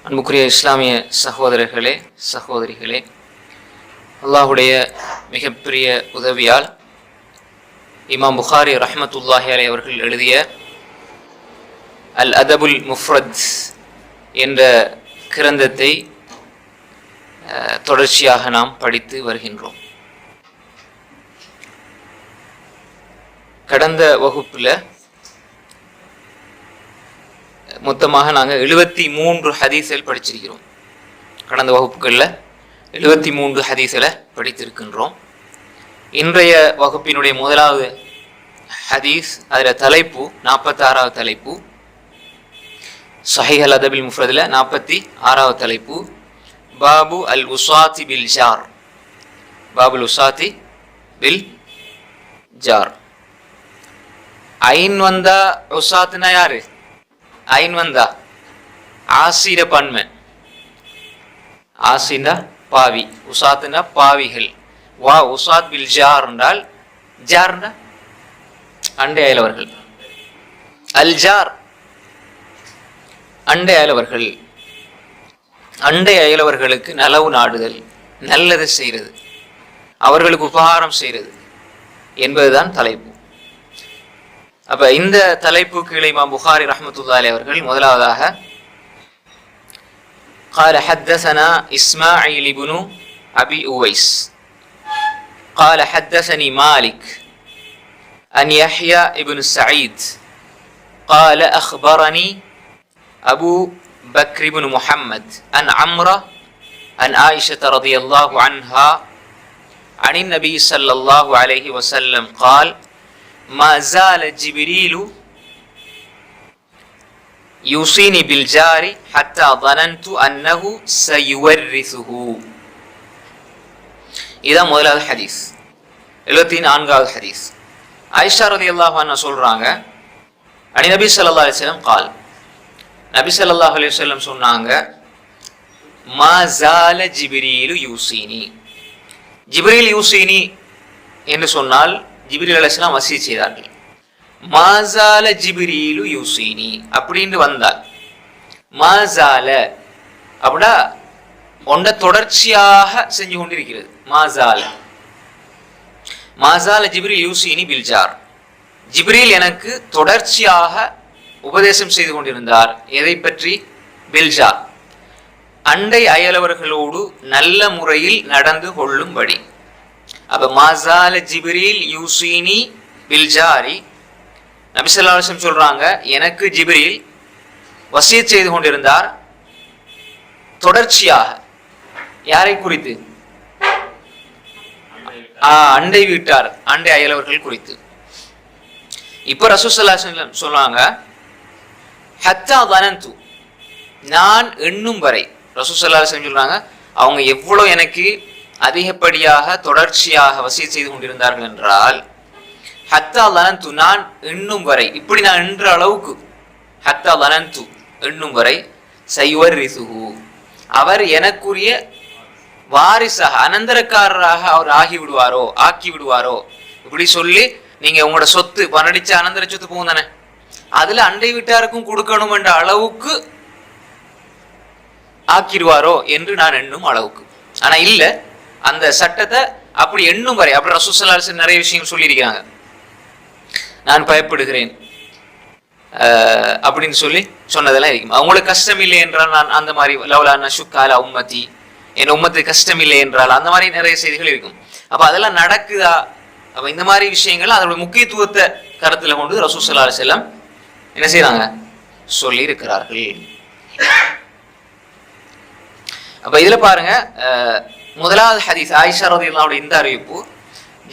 அன்புக்குரிய இஸ்லாமிய சகோதரர்களே சகோதரிகளே, அல்லாஹுடைய மிகப்பெரிய உதவியால் இமாம் புகாரி ரஹ்மத்துல்லாஹி அலைஹி அவர்கள் எழுதிய அல் அதபுல் முஃப்ரத் என்ற கிரந்தத்தை தொடர்ச்சியாக நாம் படித்து வருகின்றோம். கடந்த வகுப்பில் மொத்தமாக நாங்கள் 73 ஹதீஸில் படிச்சிருக்கிறோம். கடந்த வகுப்புகளில் 73 ஹதீஸில் படித்திருக்கின்றோம். இன்றைய வகுப்பினுடைய முதலாவது ஹதீஸ், அதில் தலைப்பு 46வது தலைப்பு, ஸஹீஹ் அல் அதபில் முஃப்ரதில் 46வது தலைப்பு, பாபு அல் உசாத்தி பில் ஜார். பாபுல் உசாத்தி பில் ஜார். ஐன் வந்தா உசாத்துனா யாரு? ஐன் வந்தா ஆசிர பன்மை, ஆசினா பாவி, உசாத்துனா பாவிகள். வா உசாத் பில் ஜார் என்றால், ஜார்னா அண்டை அயலவர்கள். அல் ஜார் அண்டை அயலவர்கள். அண்டை அயலவர்களுக்கு நலவு நாடுதல், நல்லது செய்கிறது, அவர்களுக்கு உபகாரம் செய்கிறது என்பதுதான் தலைப்பு. அப்ப இந்த தலைப்பு கீழே இமாம் புகாரி ரஹ்மத்துல்லாஹி அலைஹி அவர்கள் முதலாவதாக قال حدثنا إسماعيل بن أبي أويس قال حدثني مالك أن يحيى بن سعيد قال أخبرني أبو بكر بن محمد أن عمرو أن عائشة رضي الله عنها عن النبي صلى الله عليه وسلم قال ما زال جبريل يوصيني بالجار حتى ظننت أنه سيورثه. إذا முதலாவது ஹதீஸ், 74வது ஹதீஸ். ஆயிஷா ரலியல்லாஹு அன்ஹா சொல்றாங்க, அனி நபி ஸல்லல்லாஹு அலைஹி வஸல்லம் قال, நபி ஸல்லல்லாஹு அலைஹி வஸல்லம் சொன்னாங்க, மா ஜால ஜிப்ரீலு யூசினி. ஜிப்ரீல் யூசினி என்று சொன்னால் ஜிப்ரீல் அலைஹிஸ்ஸலாம் வசிய செய்தார்கள். மாசால ஜிப்ரீலு யூசினி அப்படின்னு வந்தால், மாசால அப்படின்னா ஒன்றை தொடர்ச்சியாக செஞ்சு கொண்டிருக்கிறது. மாசால மாசால ஜிப்ரீல் யூசினி பில்ஜார். ஜிப்ரீல் எனக்கு தொடர்ச்சியாக உபதேசம் செய்து கொண்டிருந்தார். எதை பற்றி? பில்ஜார், அண்டை அயலவர்களோடு நல்ல முறையில் நடந்து கொள்ளும்படி. அப்ப மாசால ஜிப்ரீல் யூசினி பில்ஜாரி, நபி ஸல்லல்லாஹு அலைஹி வஸல்லம் சொல்றாங்க, எனக்கு ஜிப்ரீல் வசியத் செய்து கொண்டிருந்தார் தொடர்ச்சியாக. யாரை குறித்து? அண்டை வீட்டார், அண்டை அயலவர்கள் குறித்து. இப்ப ரசூல் ஸல்லல்லாஹு அலைஹி வஸல்லம் சொல்றாங்க, ஹத்தா தனந்து, நான் எண்ணும் வரை. ரசூல் ஸல்லல்லாஹு அலைஹி வஸல்லம் சொல்றாங்க, அவங்க எவ்வளவு எனக்கு அதிகப்படியாக தொடர்ச்சியாக வசியத் செய்து கொண்டிருந்தார்கள் என்றால், ஹத்தா லனந்து, நான் எண்ணும் வரை, இப்படி நான் எண்ணுற அளவுக்கு, ஹத்தா லனந்து எண்ணும் வரை, சைவரிசுஹு, அவர் எனக்குரிய வாரிசாக, அனந்தரக்காரராக அவர் ஆக்கி விடுவாரோ, இப்படி சொல்லி, நீங்க உங்களோட சொத்து பணடிச்ச அனந்தர சொத்து போகும் தானே, அதுல அண்டை வீட்டாருக்கும் கொடுக்கணும் என்ற அளவுக்கு ஆக்கிடுவாரோ என்று நான் எண்ணும் அளவுக்கு. ஆனா இல்ல, அந்த சட்டத்தை அப்படி எண்ணும் வரை, அப்படி ரசூல் ஸல்லல்லாஹு அலைஹி வஸல்லம் நிறைய விஷயங்கள் சொல்லியிருக்கிறாங்க. நான் பயப்படுகிறேன் அப்படின்னு சொல்லி சொன்னதெல்லாம் இருக்கும். அவங்களுக்கு கஷ்டம் இல்லை என்றால் நான் அந்த மாதிரி, லவ்லா நஷுக்கால உம்மதி, என் உம்மத்துக்கு கஷ்டம் இல்லை என்றால், அந்த மாதிரி நிறைய செய்திகள் இருக்கும். அப்ப அதெல்லாம் நடக்குதா? அப்ப இந்த மாதிரி விஷயங்கள் அதோட முக்கியத்துவத்தை கருத்துல கொண்டு ரசூல் ஸல்லல்லாஹு அலைஹி வஸல்லம் என்ன செய்யறாங்க? சொல்லி இருக்கிறார்கள். அப்ப இதுல பாருங்க, முதலாவது ஹதீஸ் ஆயிஷா ரலியல்லாஹு அன்ஹா இந்த அறிவிப்பு,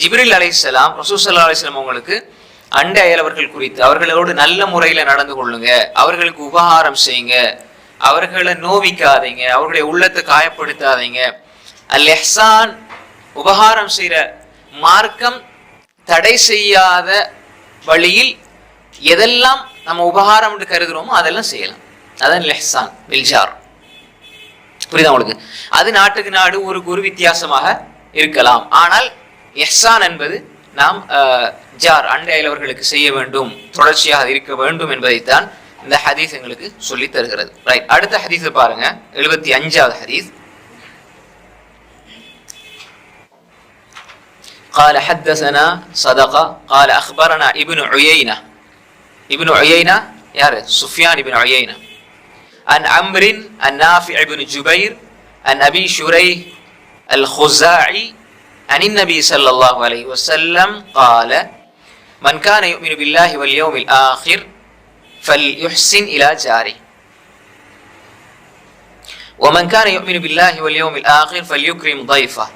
ஜிப்ரீல் அலைஹிஸ்ஸலாம் ரசூல் ஸல்லல்லாஹு அலைஹி வஸல்லம் அவங்களுக்கு அண்டை அயலவர்கள் குறித்து, அவர்களோடு நல்ல முறையில நடந்து கொள்ளுங்க, அவர்களுக்கு உபகாரம் செய்யுங்க, அவர்களை நோவிக்காதீங்க, அவர்களுடைய உள்ளத்தை காயப்படுத்தாதீங்க. அல் இஹ்சான், உபகாரம் செய்யற மார்க்கம் தடை செய்யாத வழியில் எதெல்லாம் நம்ம உபகாரம் என்று கருதுறோமோ அதெல்லாம் செய்யலாம். அதான் இஹ்சான் பில் ஜார். புரியுதா உங்களுக்கு? அது நாட்டுக்கு நாடு ஒரு வித்தியாசமாக இருக்கலாம். ஆனால் இஹ்சான் என்பது நாம் ஜார், அண்டை அயலவர்களுக்கு செய்ய வேண்டும், தொடர்ச்சியாக இருக்க வேண்டும் என்பதைத்தான் இந்த ஹதீஸ் எங்களுக்கு சொல்லி தருகிறது. ரைட், அடுத்த ஹதீஸ் பாருங்க, 75வது ஹதீஸ். قال حدثنا صدقة قال أخبرنا ابن عيينة. ابن عيينة யாரு? سفيان بن عيينة. عن عمرو النافع بن جبير عن أبي شريح الخزاعي عن النبي صلى الله عليه وسلم قال من كان يؤمن بالله واليوم الآخر فليحسن إلى جاره ومن كان يؤمن بالله واليوم الآخر فليكرم ضيفه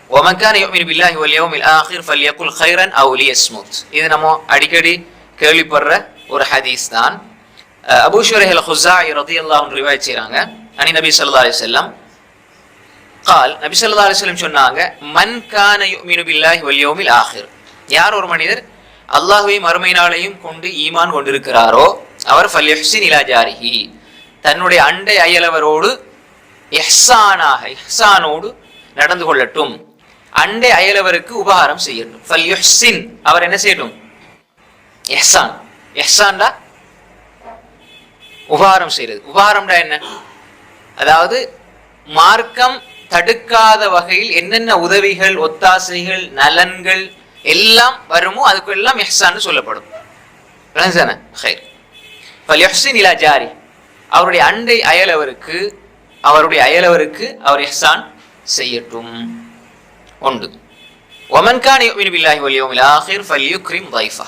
ومن كان يؤمن بالله واليوم الآخر فليقل خيرا أو ليصمت. இது நம்ம அடிக்கடி கேள்விப்படுற ஒரு ஹதீஸ் தான். அபூ ஷுரைஹ் அல்-குஸாஇ ரலியல்லாஹு அன்ஹு ரிவாயத் செய்றாங்க. அனி நபி ஸல்லல்லாஹு அலைஹி வஸல்லம் قال நபி ஸல்லல்லாஹு அலைஹி வஸல்லம் சொன்னாங்க, மன் கான யுமினு பில்லாஹி வல் யௌமில் ஆகிர், யார் ஒரு மனிதர் அல்லாஹ்வையும் மறுமை நாளையும் கொண்டு ஈமான் கொண்டிருக்கிறாரோ அவர் ஃபல்யுஹ்சின் இலா ஜாரிஹி, தன்னுடைய அண்டை அயலவரோடு இஹ்சானோடு நடந்து கொள்ளட்டும், அண்டை அயலவருக்கு உபகாரம் செய்யட்டும். ஃபல்யுஹ்சின், அவர் என்ன செய்யட்டும்? இஹ்சான். இஹ்சான்டா உபகாரம் செய்யறது. உபகாரம்டா என்ன? அதாவது மார்க்கம் தடுக்காத வகையில் என்னென்ன உதவிகள், ஒத்தாசைகள், நலன்கள் எல்லாம் வருமோ அதுக்கு எல்லாம் இஹ்சான் சொல்லப்படும். அவருடைய அண்டை அயலவருக்கு அவர் இஹ்சான் செய்யட்டும். ஒன்று. ومن كان يؤمن بالله واليوم الآخر فليكرم ضيفه,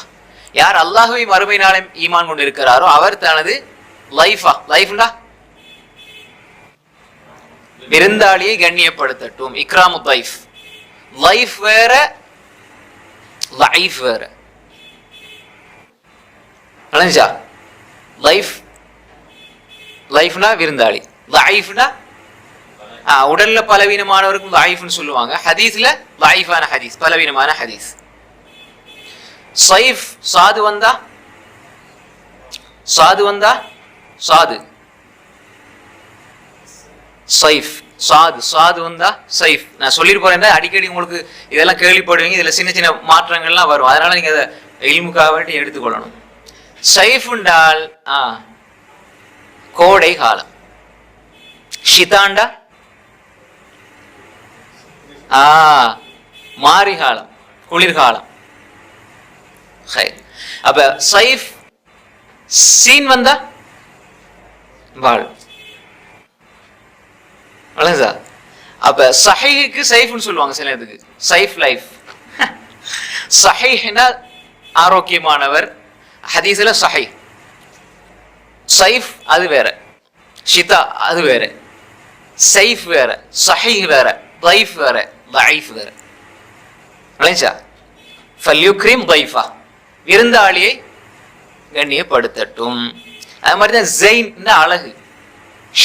யார் அல்லாஹ்வை மறுமை நாளை ஈமான் கொண்டிருக்கிறாரோ அவர் தனது லைஃப்னா விருந்தாளியை கண்ணியப்படுத்தட்டும். இக்ராமு தைஃப். லைஃப் வேற, லைஃப் வேற. லைஃப்னா விருந்தாளி, லைஃப்னா உடல்ல பலவீனமானவருக்கும் லைஃப்னு சொல்லுவாங்க. ஹதீஸ்ல லைஃபான ஹதீஸ், பலவீனமான ஹதீஸ். சைஃப் சாது வந்தா சாது சைஃப், சாது வந்தா சைஃப். நான் சொல்லிட்டு போறேன், அடிக்கடி உங்களுக்கு இதெல்லாம் கேள்விப்படுவீங்க. இதுல சின்ன சின்ன மாற்றங்கள்லாம் வரும், அதனால நீங்க அதை இல்முக்காக வேண்டி எடுத்துக்கொள்ளணும். சைஃப் என்றால் கோடை காலம். ஷிதாண்டா மாரி காலம், குளிர்காலம். அப்ப சைஃப் சீன் வந்தா வாழ். அப்ப சஹீஹுக்கு சைஃப்னு சொல்லுவாங்க சில இதுக்கு. சைஃப் லைஃப். சஹீஹ்னா ஆரோக்கியமானவர், ஹதீஸ்ல சஹீஹ். சைஃப் அது வேற, ஷிதா அது வேற, சைஃப் வேற, சஹீஹ் வேற, தைஃப் வேற, லைஃப் வேற. ஃபல்யுக்ரிம் தைஃபா, விருந்தாளியை கண்ணியப்படுத்தட்டும். அது மாதிரி தான் ஜெயின் அழகு,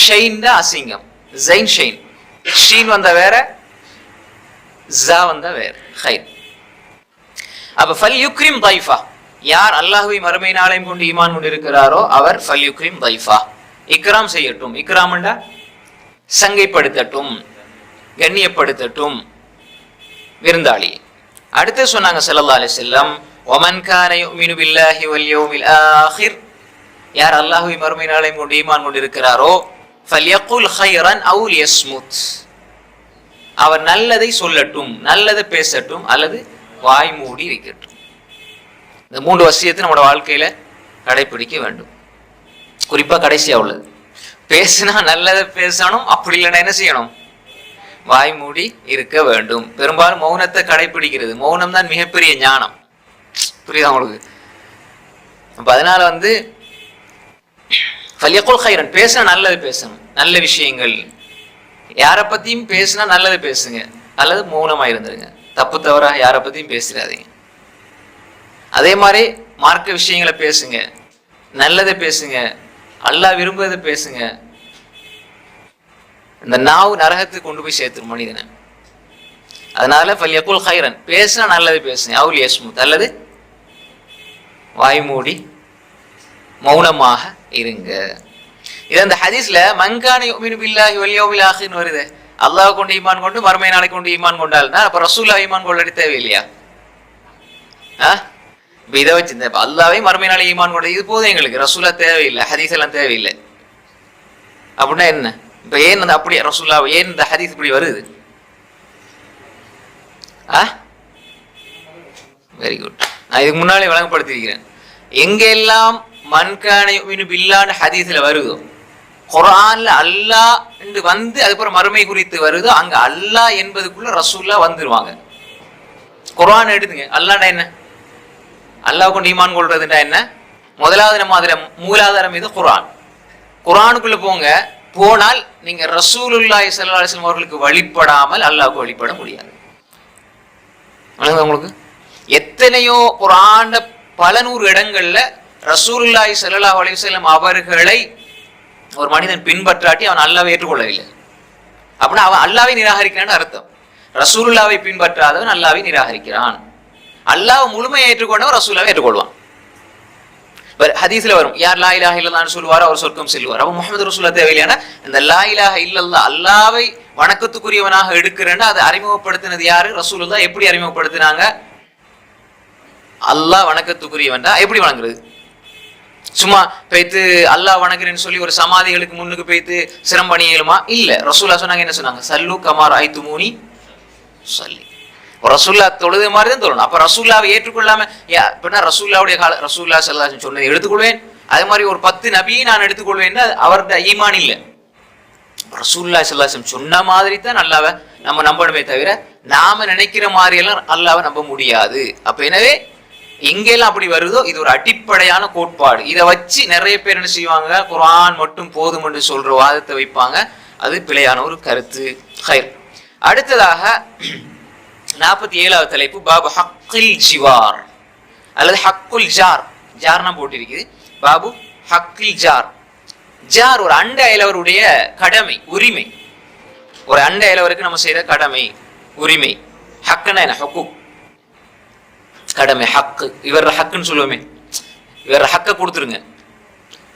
ஷைன் அசிங்கம். ஜைன் ஷைன், ஷீன் வந்த வேற, ஜா வந்த வேற. ஹைர். அப்ப ஃபல்யுக்ரிம் தைஃபா, யார் அல்லாஹ்வை மறுமை நாளையும் கொண்டு ஈமான் கொண்டு இருக்கிறாரோ அவர் ஃபல்யுக்ரிம் தைஃபா, இக்ராம் செய்யட்டும். இக்ராம்ண்டா சங்கைப்படுத்தட்டும், கண்ணியப்படுத்தட்டும் விருந்தாளி. அடுத்து சொன்னாங்க ஸல்லல்லாஹு அலைஹி வஸல்லம், வமன் கான யுமினு பில்லாஹி வல் யௌமில் ஆகிர், யார் அல்லாஹ்வை மறுமை நாளையும் கொண்டு ஈமான் கொண்டு இருக்கிறாரோ ஃபல்யகுல் கைரன் அவு லியஸ்முத், அவர் நல்லதை சொல்லட்டும், நல்லதை பேசட்டும், அல்லது வாய் மூடி இருக்கட்டும். இந்த 3 வசியத்தை நம்மளோட வாழ்க்கையில கடைபிடிக்க வேண்டும். குறிப்பா கடைசியா உள்ளது, பேசினா நல்லதை பேசணும், அப்படி இல்லைன்னா என்ன செய்யணும்? வாய் மூடி இருக்க வேண்டும். பெரும்பாலும் மௌனத்தை கடைபிடிக்கிறது. மௌனம் தான் மிகப்பெரிய ஞானம். புரியுதா உங்களுக்கு? அப்ப அதனால ஃபல்யகுல் கைரன், பேசினா நல்லது பேசணும், நல்ல விஷயங்கள். யாரை பத்தியும் பேசினா நல்லது பேசுங்க, அல்லது மௌனமா இருந்துருங்க. தப்பு தவறா யாரை பத்தியும் பேசிடாதீங்க. அதே மாதிரி மார்க்க விஷயங்களை பேசுங்க, நல்லதை பேசுங்க, அல்லாஹ் விரும்புவதை பேசுங்க. இந்த நாவு நரகத்துக்கு கொண்டு போய் சேர்த்துரும் மனிதனை. அதனால ஃபல்யகுல் கைரன், பேசினா நல்லது பேசுங்க, அவு லியஸ்முத், அல்லது வாய் மூடி மௌனமாக இருங்க. இது அந்த ஹதீஸ்ல மன்கான யுமினு பில்லாஹி வல் யௌமில் ஆகிர்னு வருது. அல்லாஹ் கொண்டு ஈமான் கொண்டு மறுமை நாளை கொண்டு ஈமான் கொண்டால்னா அப்ப ரசூலுல்லாஹ் ஈமான் கொள்ளடி தேவையில்லையா? இதை வச்சு இந்த அல்லாவே மறுமை நாளை ஈமான் கொண்ட இது போதும் எங்களுக்கு, ரசூலா தேவையில்லை, ஹதீஸ் எல்லாம் தேவையில்லை அப்படின்னா என்ன? இப்ப ஏன் அந்த அப்படி ரசூல்லா ஏன் இந்த ஹதீஸ் இப்படி வருது? Very good. நான் இதுக்கு முன்னாலே வழங்கப்படுத்திருக்கிறேன். எங்கெல்லாம் மன்கான பில்லான்னு ஹதீஸ்ல வருதோ, குர்ஆன்ல அல்லாஹ் என்று வந்து அதுக்கப்புறம் மறுமை குறித்து வருதோ, அங்க அல்லாஹ் என்பதுக்குள்ள ரசூல்லா வந்துருவாங்க. குர்ஆன் எடுத்துங்க, அல்லாஹ்னா என்ன? அல்லாஹ் கொண்டு ஈமான் கொள்றதுன்னா என்ன? முதலாவது நம்ம அதுல மூலாதாரம் இது குர்ஆன். குர்ஆனுக்குள்ள போனால் நீங்க ரசூலுல்லாஹி ஸல்லல்லாஹு அலைஹி வஸல்லம் அவர்களுக்கு வழிபடாமல் அல்லாஹ்வுக்கு வழிபட முடியாது. உங்களுக்கு எத்தனையோ குர்ஆன்ல பல நூறு இடங்கள்ல ரசூலுல்லாஹி ஸல்லல்லாஹு அலைஹி வஸல்லம் அவர்களை ஒரு மனிதன் பின்பற்றாட்டி அவன் அல்லாஹ்வை ஏற்றுக்கொள்ளவில்லை அப்படின்னா அவன் அல்லாஹ்வை நிராகரிக்கிறான்னு அர்த்தம். ரசூலுல்லாஹ்வை பின்பற்றாதவன் அல்லாஹ்வை நிராகரிக்கிறான். அல்லாஹ் முழுமையை ஏற்றுக்கொண்டவன் ரசூலுல்லாஹ்வை ஏற்றுக்கொள்வான். ஹதீஸ்ல வரும், யார் லா இலாஹ இல்லல்லாஹ்னு சொல்லுவாரோ அவர் சொர்க்கம் செல்வார். அப்ப முஹம்மது ரசூலுல்லாஹ் தேவையில்லைன்னா இந்த லா இலாஹ இல்லல்லாஹ் அல்லாஹ்வை வணக்கத்துக்குரியவனாக எடுக்கிறேன்னா அதை அறிமுகப்படுத்தினது யாரு? ரசூலுல்லாஹ். எப்படி அறிமுகப்படுத்தினாங்க? அல்லாஹ் வணக்கத்துக்குரியவன் தான். எப்படி வணங்குறது? சும்மா போய்த்து அல்லாஹ் வணங்குறேன்னு சொல்லி ஒரு சமாதிகளுக்கு முன்னுக்கு போய்த்து சிரம்பணி இயலுமா? இல்ல. ரசூலுல்லாஹ் சொன்னாங்க, என்ன சொன்னாங்க? சல்லு கமா ரஅய்துமூனி ஸல்லி. ரசூலுல்லாஹ் தொழுது மாதிரி தான் தொழணும். அப்ப ரசூலுல்லாஹ்வை ஏற்றுக்கொள்ளாம அப்படின்னா ரசூலுல்லாஹ்வுடைய ரசூலுல்லாஹ் ஸல்லல்லாஹு அலைஹி வஸல்லம் சொன்னதை எடுத்துக்கொள்வேன், அதே மாதிரி ஒரு 10 நபியை நான் எடுத்துக்கொள்வேன், அவருடைய ஈமான் இல்லை. ரசூலுல்லாஹி ஸல்லல்லாஹு அலைஹி வஸல்லம் சொன்ன மாதிரி தான் அல்லாஹ்வை நம்ம நம்பணுமே தவிர நாம நினைக்கிற மாதிரி எல்லாம் அல்லாஹ்வை நம்ப முடியாது. அப்ப எனவே எங்கெல்லாம் அப்படி வருதோ இது ஒரு அடிப்படையான கோட்பாடு. இதை வச்சு நிறைய பேர் என்ன செய்வாங்க? குர்ஆன் மட்டும் போதும் என்று சொல்ற வாதத்தை வைப்பாங்க. அது பிழையான ஒரு கருத்து. ஹைர். அடுத்ததாக 47வது தலைப்பு பாபு ஹக்கில் ஜிவார் அல்லது ஹக்குல் ஜார். ஜார்னா போட்டிருக்குது. பாபு ஹக்கில் ஜார். ஜார் ஒரு அண்டை அயலவருடைய கடமை, உரிமை. ஒரு அண்டை அயலவருக்கு நம்ம செய்யற கடமை, உரிமை. ஹக்குன்னா என்ன? ஹுக்கூக், கடமை, ஹக்கு. இவர் ஹக்குன்னு சொல்லுவோமே, இவர் ஹக்க கொடுத்துருங்க.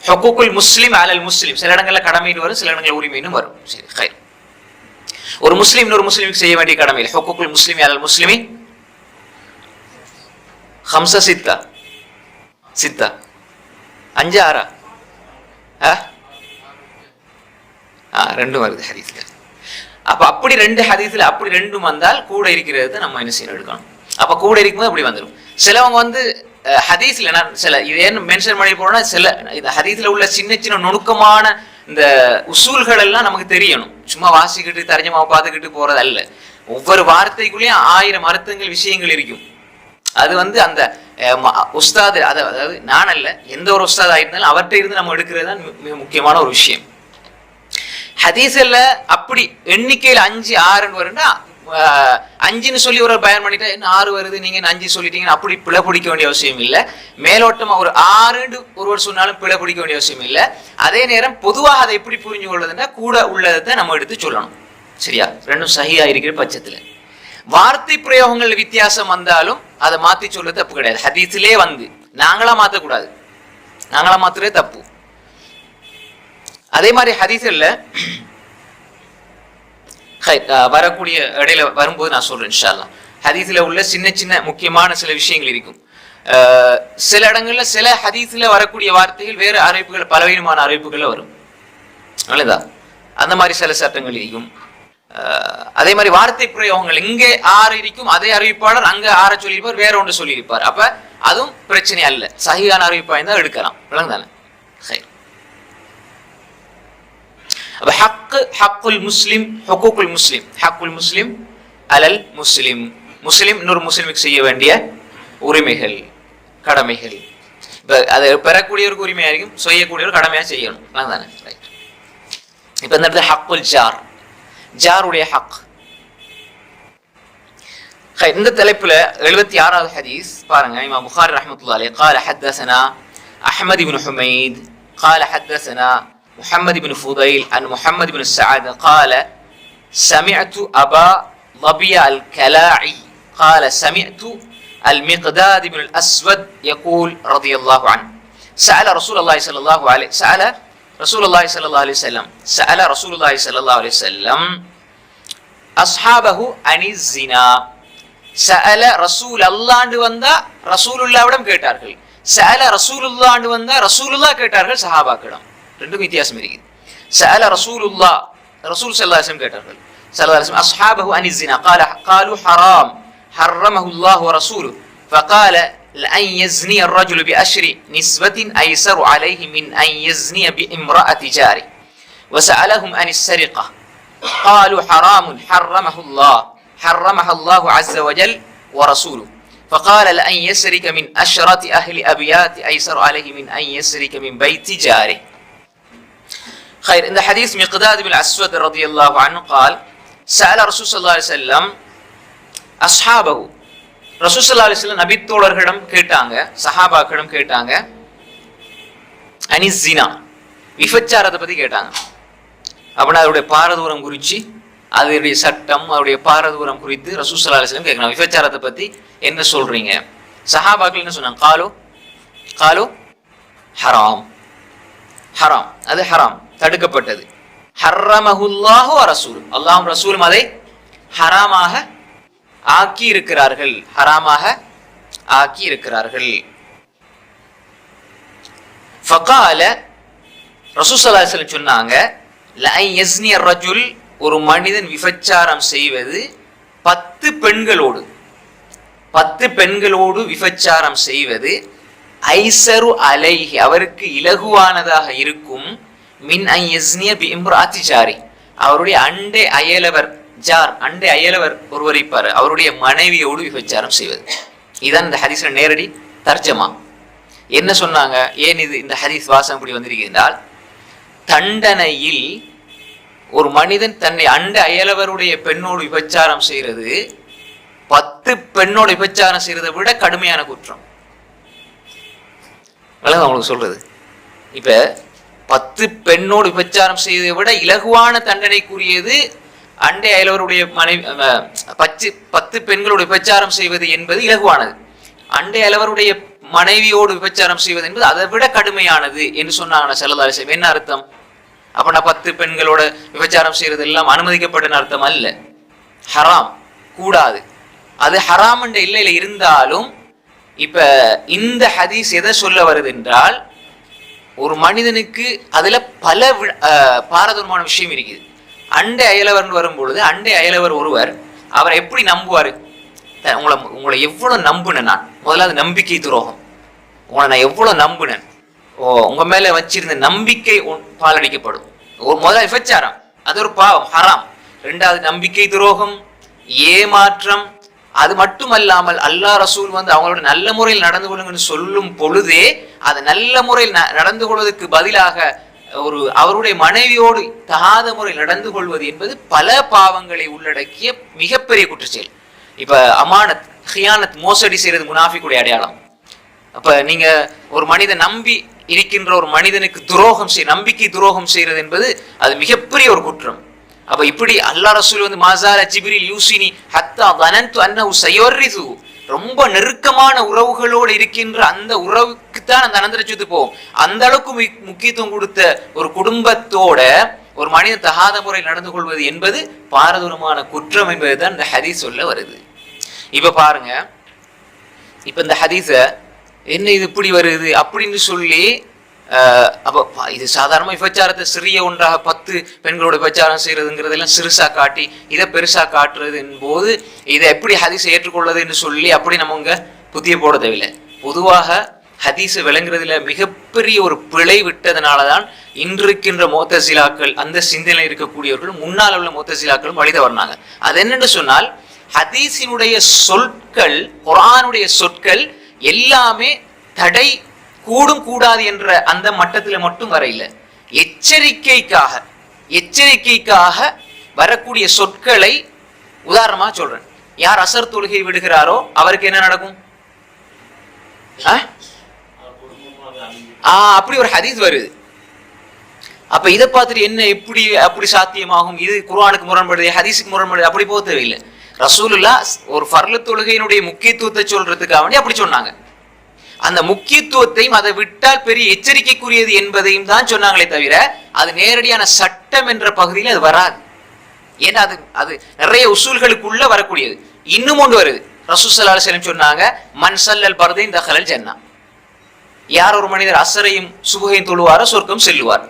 ஹுக்கூக்குல் முஸ்லிம் அலல் முஸ்லிம். சில இடங்கள்ல கடமைன்னு வரும், சில இடங்கள்ல உரிமைன்னு வரும். சரி, ஹைர். ஒரு முஸ்லிம் இன்னொரு முஸ்லிமுக்கு செய்ய வேண்டிய கடமை ஹுக்கூக்குல் முஸ்லிம் அலல் முஸ்லிமி ஹம்ச சித்தா. சித்தா 5 6 2 வருது ஹதீஸ்ல. அப்ப அப்படி 2 ஹதீஸ்ல அப்படி 2 வந்தால் கூட இருக்கிறது நம்ம என்ன செய்யணும், எடுக்கணும். அப்ப கூட இருக்கும்போது அப்படி வந்துடும். சிலவங்க ஹதீஸ்ல சில இது ஏன் மென்ஷன் பண்ணி போனா, சில இந்த ஹதீஸ்ல உள்ள சின்ன சின்ன நுணுக்கமான இந்த உசூல்கள் எல்லாம் நமக்கு தெரியணும். சும்மா வாசிக்கிட்டு தர்ஜமாவை பார்த்துக்கிட்டு போறது அல்ல. ஒவ்வொரு வார்த்தைக்குள்ளேயும் 1000 அர்த்தங்கள், விஷயங்கள் இருக்கும். அது அந்த உஸ்தாது, அதாவது நான் அல்ல, எந்த ஒரு உஸ்தாதா இருந்தாலும் அவர்கிட்ட இருந்து நம்ம எடுக்கிறது தான் மிக முக்கியமான ஒரு விஷயம். ஹதீஸ்ல அப்படி எண்ணிக்கையில் 5 6 வரும்னா 5ன்னு சொல்லி ஒரு பயன் பண்ணிட்டா என்ன 6 வருது, நீங்க 5 சொல்லிட்டீங்கன்னு அப்படி பிழை பிடிக்க வேண்டிய அவசியம் இல்லை. மேலோட்டமா ஒரு 6 ஒருவர் சொன்னாலும் பிழை பிடிக்க வேண்டிய அவசியம் இல்லை. அதே நேரம் பொதுவாக அதை எப்படி புரிஞ்சு கொள்வதுன்னா கூட உள்ளதை நம்ம எடுத்து சொல்லணும். சரியா? ரெண்டும் சஹியா இருக்கிற பட்சத்துல வார்த்தை பிரயோகங்கள் வித்தியாசம் வந்தாலும் அதை மாத்தி சொல்றது தப்பு கிடையாது. ஹதீஸிலே நாங்களா மாத்தக்கூடாது, நாங்களா மாத்துறதே தப்பு. அதே மாதிரி ஹதீஸ்ல வரக்கூடிய இடையில வரும்போது நான் சொல்றேன் இன்ஷா அல்லாஹ். ஹதீஸ்ல உள்ள சின்ன சின்ன முக்கியமான சில விஷயங்கள் இருக்கும். சில இடங்கள்ல சில ஹதீஸ்ல வரக்கூடிய வார்த்தைகள் வேறு அறிவிப்புகள், பலவீனமான அறிவிப்புகள்ல வரும். நல்லதா? அந்த மாதிரி சில சட்டங்கள் இருக்கும். அதே மாதிரி வார்த்தை பிரயோகங்கள் இங்கே 6 இருக்கும், அதே அறிவிப்பாளர் அங்க 6 சொல்லியிருப்பார், வேற ஒன்று சொல்லியிருப்பார். அப்ப அதுவும் பிரச்சனை அல்ல, சஹீஹான அறிவிப்பா இருந்தா எடுக்கலாம். விளங்குதானே? அப்ப ஹக்கு, ஹக்குல் முஸ்லிம், ஹுக்கூக்குல் முஸ்லிம். ஹக்குல் முஸ்லிம் அலல் முஸ்லிம். முஸ்லிம் இன்னொரு முஸ்லிமுக்கு செய்ய வேண்டிய உரிமைகள், கடமைகள். இப்ப அதை பெறக்கூடியவருக்கு உரிமையா இருக்கும், செய்யக்கூடியவர் கடமையா செய்யணும். தானே? ரைட். இப்ப இந்த இடத்துல ஹக்குல் ஜார், ஜாருடைய ஹக். இந்த தலைப்புல 76வது ஹதீஸ் பாருங்க. இமாம் புகாரி ரஹ்மத்துல்லாஹி அலைஹி قال حدثنا احمد بن حميد قال حدثنا محمد بن فضيل عن محمد بن السعد قال سمعت ابا ظبي الكلاعي قال سمعت المقداد بن الاسود يقول رضي الله عنه سأل رسول الله صلى الله عليه سأل رسول الله صلى الله عليه وسلم سأل رسول الله صلى الله عليه وسلم أصحابه عن الزنا. سأل رسول الله வந்தா ரசூலுல்லாவிடம் கேட்டார்கள். சஅல ரசூலுல்லாஹ்னு வந்தா ரசூலுல்லா கேட்டார்கள் சஹாபாக்களிடம். ரெண்டும் வித்தியாசம் இருக்குது. சஅல ரசூலுல்லாஹ் ரசூல் ஸல்லல்லாஹு அலைஹி வஸல்லம் கேட்டார்கள். ஸல்லல்லாஹு அலைஹி வஸல்லம் அஸ்ஹாபஹு அனி ஸினா قالوا حرام حرمه الله ورسوله فقال لأن يزني الرجل بأشر نسبة أيسر عليه من أن يزني بامرأة جاره وسألهم عن السرقة قالوا حرام حرمها الله عز وجل ورسوله فقال لأن يسرك من أشرة أهل أبيات أيسر عليه من أن يسرك من بيت جاره. خير. இந்த حديث مقداد بن الأسود رضي الله عنه قال سأل رسول صلى الله عليه وسلم أصحابه. ரசூல் ஸல்லல்லாஹு அலைஹி வஸல்லம் நபி தோழர்களிடம் கேட்டாங்க, சஹாபாக்களிடம் கேட்டாங்க, அனி ஸினா விபச்சாரத்தை பத்தி கேட்டாங்க. அப்படின்னா அதோடைய பாரதூரம் குறித்து, அதனுடைய சட்டம், அதோடைய பாரதூரம் குறித்து ரசூல் ஸல்லல்லாஹு அலைஹி வஸல்லம் கேட்கணும். விபச்சாரத்தை பத்தி என்ன சொல்றீங்க? சஹாபாக்கள் என்ன சொன்னாங்க? காலு ஹராம், ஹராம், அது ஹராம், தடுக்கப்பட்டது. ஹர்ரமஹுல்லாஹு வ ரசூல், அல்லாஹ்வும் ரசூலும் அதை ஹராமாக ஆக்கி இருக்கிறார்கள், ஹராமாக ஆக்கி இருக்கிறார்கள். ஃபகால ரசூல் ஸல்லல்லாஹு அலைஹி வஸல்லம் சொன்னாங்க, லஅன் யஸ்னி அர்-ரஜுல், ஒரு மனிதன் விபச்சாரம் செய்வது 10 பெண்களோடு விபச்சாரம் செய்வது ஐஸரு அலைஹி, அவருக்கு இலகுவானதாக இருக்கும், மின் அன் யஸ்னிய பி இம்ராத்தி ஜாரி, அவருடைய அண்டை அயலவர், ஜார் அண்டை அயலவர் ஒருவர் இருப்பார், அவருடைய மனைவியோடு விபச்சாரம் செய்வது. இதுதான் இந்த ஹதீஸ்ல நேரடி தர்ஜமா. என்ன சொன்னாங்க? ஏன் இது இந்த ஹதீஸ் வாசம் இப்படி வந்திருக்கிறால், தண்டனையில் ஒரு மனிதன் தன்னை அண்டை அயலவருடைய பெண்ணோடு விபச்சாரம் செய்யறது 10 பெண்ணோடு விபச்சாரம் செய்யறதை விட கடுமையான குற்றம். உங்களுக்கு சொல்றது, இப்ப 10 பெண்ணோடு விபச்சாரம் செய்வதை விட இலகுவான தண்டனைக்குரியது அண்டை அயலவருடைய மனைவி 10 பெண்களோடு விபச்சாரம் செய்வது என்பது இலகுவானது. அண்டை அயலவருடைய மனைவியோடு விபச்சாரம் செய்வது என்பது அதை விட கடுமையானது என்று சொன்னாங்க ஸல்லல்லாஹு அலைஹி வஸல்லம். என்ன அர்த்தம்? அப்ப நான் 10 பெண்களோட விபச்சாரம் செய்யறது எல்லாம் அனுமதிக்கப்பட்ட அர்த்தம் அல்ல, ஹராம், கூடாது. அது ஹராம் என்ற இல்லையில இருந்தாலும் இப்ப இந்த ஹதீஸ் எதை சொல்ல வருது என்றால், ஒரு மனிதனுக்கு அதுல பல பாரதூரமான விஷயம் இருக்குது. அண்டை அயலவர் வரும் பொழுது அண்டை அயலவர் ஒருவர் அவரை எப்படி நம்புவாரு? உங்களை எவ்வளவு நம்புனேன் நான், முதல்ல நம்பிக்கை துரோகம். உங்களை நான் எவ்வளவு நம்புனேன், உங்க மேல வச்சிருந்த நம்பிக்கை பாலடிக்கப்படும். முதல்ல விபச்சாரம், அது ஒரு பாவம், ஹராம். 2வது நம்பிக்கை துரோகம், ஏமாற்றம். அது மட்டுமல்லாமல் அல்லாஹ் ரசூல் அவங்களோட நல்ல முறையில் நடந்து கொள்ளுங்கன்னு சொல்லும் பொழுதே அது நல்ல முறையில் நடந்து கொள்வதற்கு பதிலாக அவருடைய மனைவியோடு தகாத முறையில் நடந்து கொள்வது என்பது பல பாவங்களை உள்ளடக்கிய மிகப்பெரிய குற்றச்செயல். இப்ப அமானத், ஹியானத், மோசடி செய்யறது முனாஃபிக்குடைய அடையாளம். அப்ப நீங்க ஒரு மனிதன் நம்பி இருக்கின்ற ஒரு மனிதனுக்கு நம்பிக்கை துரோகம் செய்யறது என்பது அது மிகப்பெரிய ஒரு குற்றம். அப்ப இப்படி அல்லாஹ் ரசூல் மாஸால ஜிப்ரீல் யூசினி ஹத்தா தனன்து அன்னஹு சயர்ரிது, ரொம்ப நெருக்கமான உறவுகளோடு இருக்கின்ற அந்த உறவுக்குத்தான் அந்த அனந்தரச்சுத்து போகும். அந்த அளவுக்கு முக்கியத்துவம் கொடுத்த ஒரு குடும்பத்தோட ஒரு மனிதன் தகாத முறையில் நடந்து கொள்வது என்பது பாரதூரமான குற்றம் என்பதுதான் இந்த ஹதீஸ் சொல்ல வருது. இப்ப பாருங்க, இப்ப இந்த ஹதீஸ என்ன இது இப்படி வருது அப்படின்னு சொல்லி, அப்போ இது சாதாரண விபச்சாரத்தை சிறிய ஒன்றாக 10 பெண்களோட விபச்சாரம் செய்யறதுங்கிறதெல்லாம் சிறுசா காட்டி இதை பெருசா காட்டுறதுன் போது இதை எப்படி ஹதீஸை ஏற்றுக்கொள்ளுதுன்னு சொல்லி அப்படி நம்ம இங்க புத்திய போட தேவையில்லை. பொதுவாக ஹதீஸை விளங்குறதுல மிகப்பெரிய ஒரு பிழை விட்டதுனாலதான் இன்றிருக்கின்ற முஅ்தஸிலாக்கள், அந்த சிந்தனை இருக்கக்கூடியவர்கள், முன்னால் உள்ள முஅ்தஸிலாக்களும் வழித வர்றாங்க. அது என்னென்று சொன்னால், ஹதீஸினுடைய சொற்கள், குர்ஆனுடைய சொற்கள் எல்லாமே தடை கூடும் கூடாது என்ற அந்த மட்டத்தில் மட்டும் வரையில, எச்சரிக்கைக்காக வரக்கூடிய சொற்களை உதாரணமா சொல்றேன். யார் அசர் தொழுகை விடுகிறாரோ அவருக்கு என்ன நடக்கும்? அப்படி ஒரு ஹதீஸ் வருது. அப்ப இதை பார்த்துட்டு என்ன எப்படி அப்படி சாத்தியமாகும்? இது குர்ஆனுக்கு முரண்படுது, ஹதீஸுக்கு முரண்படுது, அப்படி போக தேவையில்லை. ரசூலுல்லாஹ் ஒரு ஃபர்லு தொழுகையினுடைய முக்கியத்துவத்தை சொல்றதுக்காக வேண்டி அப்படி சொன்னாங்க. அந்த முக்கியத்துவத்தையும் அதை விட்டால் பெரிய எச்சரிக்கைக்குரியது என்பதையும் தான் சொன்னாங்களே தவிர அது நேரடியான சட்டம் என்ற பகுதியில் அது வராது. ஏன்னா அது நிறைய உசூல்களுக்குள்ள வரக்கூடியது. இன்னும் ஒன்று வருது, ரசூல் ஸல்லல்லாஹு அலைஹி வஸல்லம் சொன்னாங்க, மன் ஸல்லல் பர்தைன் தஹலல் ஜன்னா. யார் ஒரு மனிதர் அஸ்ரையும் சுபஹையும் தொழுவாரோ சொர்க்கம் செல்லுவார்.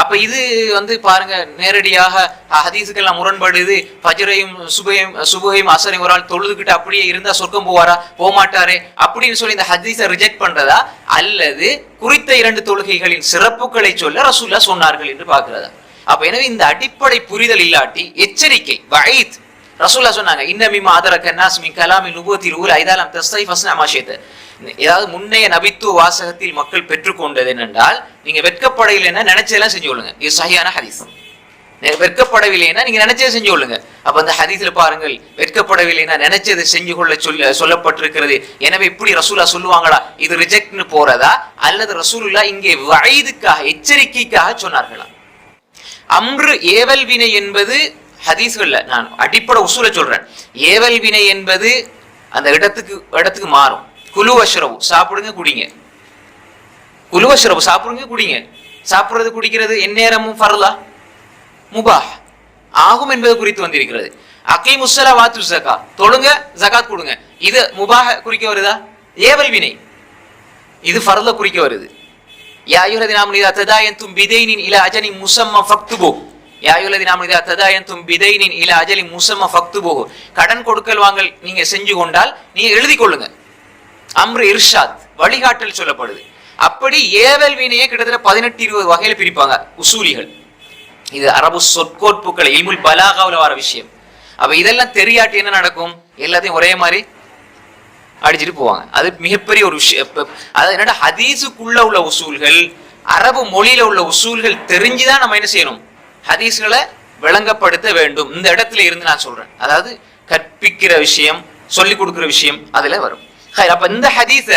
அப்ப இது பாருங்க, நேரடியாக ஹதீஸுக்கெல்லாம் முரண்படுது. ஃபஜ்ரையும் சுபஹையும் அஸ்ரையும் ஒரு ஆள் தொழுதுகிட்டு அப்படியே இருந்தா சொர்க்கம் போவாரா, போமாட்டாரே அப்படின்னு சொல்லி இந்த ஹதீஸை ரிஜெக்ட் பண்றதா, அல்லது குறித்த 2 தொழுகைகளின் சிறப்புகளை சொல்ல ரசூலுல்லாஹ் சொன்னார்கள் என்று பார்க்கிறதா? அப்ப எனவே இந்த அடிப்படை புரிதல் இல்லாட்டி எச்சரிக்கை வஈத். ரசூலுல்லாஹ் சொன்னாங்க, இன்ன மிம்மா அதரக நாஸ் மின் கலாமின் நுபுவத்தில் ஊல இதா லம் தஸ்தை ஃபஸ்னா மா ஷி'த. ஏதாவது முன்னைய நபித்துவ வாசகத்தில் மக்கள் பெற்றுக்கொண்டது என்னென்றால், நீங்க வெட்கப்படவில்லைன்னா நினைச்சதெல்லாம் செஞ்சு கொள்ளுங்க. இது சஹீஹான ஹதீஸ். வெட்கப்படவில்லைன்னா நீங்க நினைச்சதை செஞ்சு கொள்ளுங்க. அப்ப அந்த ஹதீஸ்ல பாருங்கள், வெட்கப்படவில்லைன்னா நினைச்சதை செஞ்சு கொள்ள சொல்லப்பட்டிருக்கிறது. எனவே இப்படி ரசூலுல்லாஹ் சொல்லுவாங்களா, இது ரிஜெக்ட்னு போறதா, அல்லது ரசூலுல்லாஹ் இங்கே வஈதுக்காக எச்சரிக்கைக்காக சொன்னார்களா? அம்ரு ஏவல் வினை என்பது ஹதீஸ்கள்ல, நான் அடிப்படை உசூலை சொல்றேன். ஏவல் வினை என்பது அந்த இடத்துக்கு மாறும். குலு வஷ்ரபு, சாப்பிடுங்க குடிங்க. குலு வஷ்ரபு, சாப்பிடுங்க குடிங்க. சாப்பிடுறது குடிக்கிறது எந்நேரமும் ஃபர்லா முபாஹ் ஆகும் என்பது குறித்து வந்திருக்கிறது. அகீமுஸ் ஸலா வாத்து ஸகா, தொழுங்க ஜகாத் கொடுங்க. இது முபாஹ் குறிக்க வருதா? ஏவல் வினை. இது ஃபர்ல குறிக்க வருது. யா அய்யுஹல்லதீன ஆமனூ இதா ததாயன்தும் பிதைனின் இலா அஜலின் முஸம்மா ஃபக்துபு. யா அய்யுஹல்லதீன ஆமனூ இதா ததாயன்தும் பிதைனின் இலா அஜலின் முஸம்மா ஃபக்துபு. கடன் கொடுக்கல் வாங்கல் நீங்க செஞ்சு கொண்டால் நீங்க எழுதி கொள்ளுங்க. அம்ரு இர்ஷாத், வழிகாட்டல் சொல்லப்படுது. அப்படி ஏவல் வினையை கிட்டத்தட்ட 18-20 வகையில பிரிப்பாங்க உசூலிகள். இது அரபு சொற்கோட்புக்கள் இல்முல் பலாகாவுல வர விஷயம். அப்ப இதெல்லாம் தெரியாட்டி என்ன நடக்கும்? எல்லாத்தையும் ஒரே மாதிரி அடிச்சுட்டு போவாங்க. அது மிகப்பெரிய ஒரு விஷயம். அது என்னடா, ஹதீஸுக்குள்ள உள்ள உசூல்கள், அரபு மொழியில உள்ள உசூல்கள் தெரிஞ்சுதான் நம்ம என்ன செய்யணும், ஹதீஸ்களை விளங்கப்படுத்த வேண்டும். இந்த இடத்துல இருந்து நான் சொல்றேன், அதாவது கற்பிக்கிற விஷயம், சொல்லிக் கொடுக்கிற விஷயம் அதுல வரும். அப்ப இந்த ஹதீஸ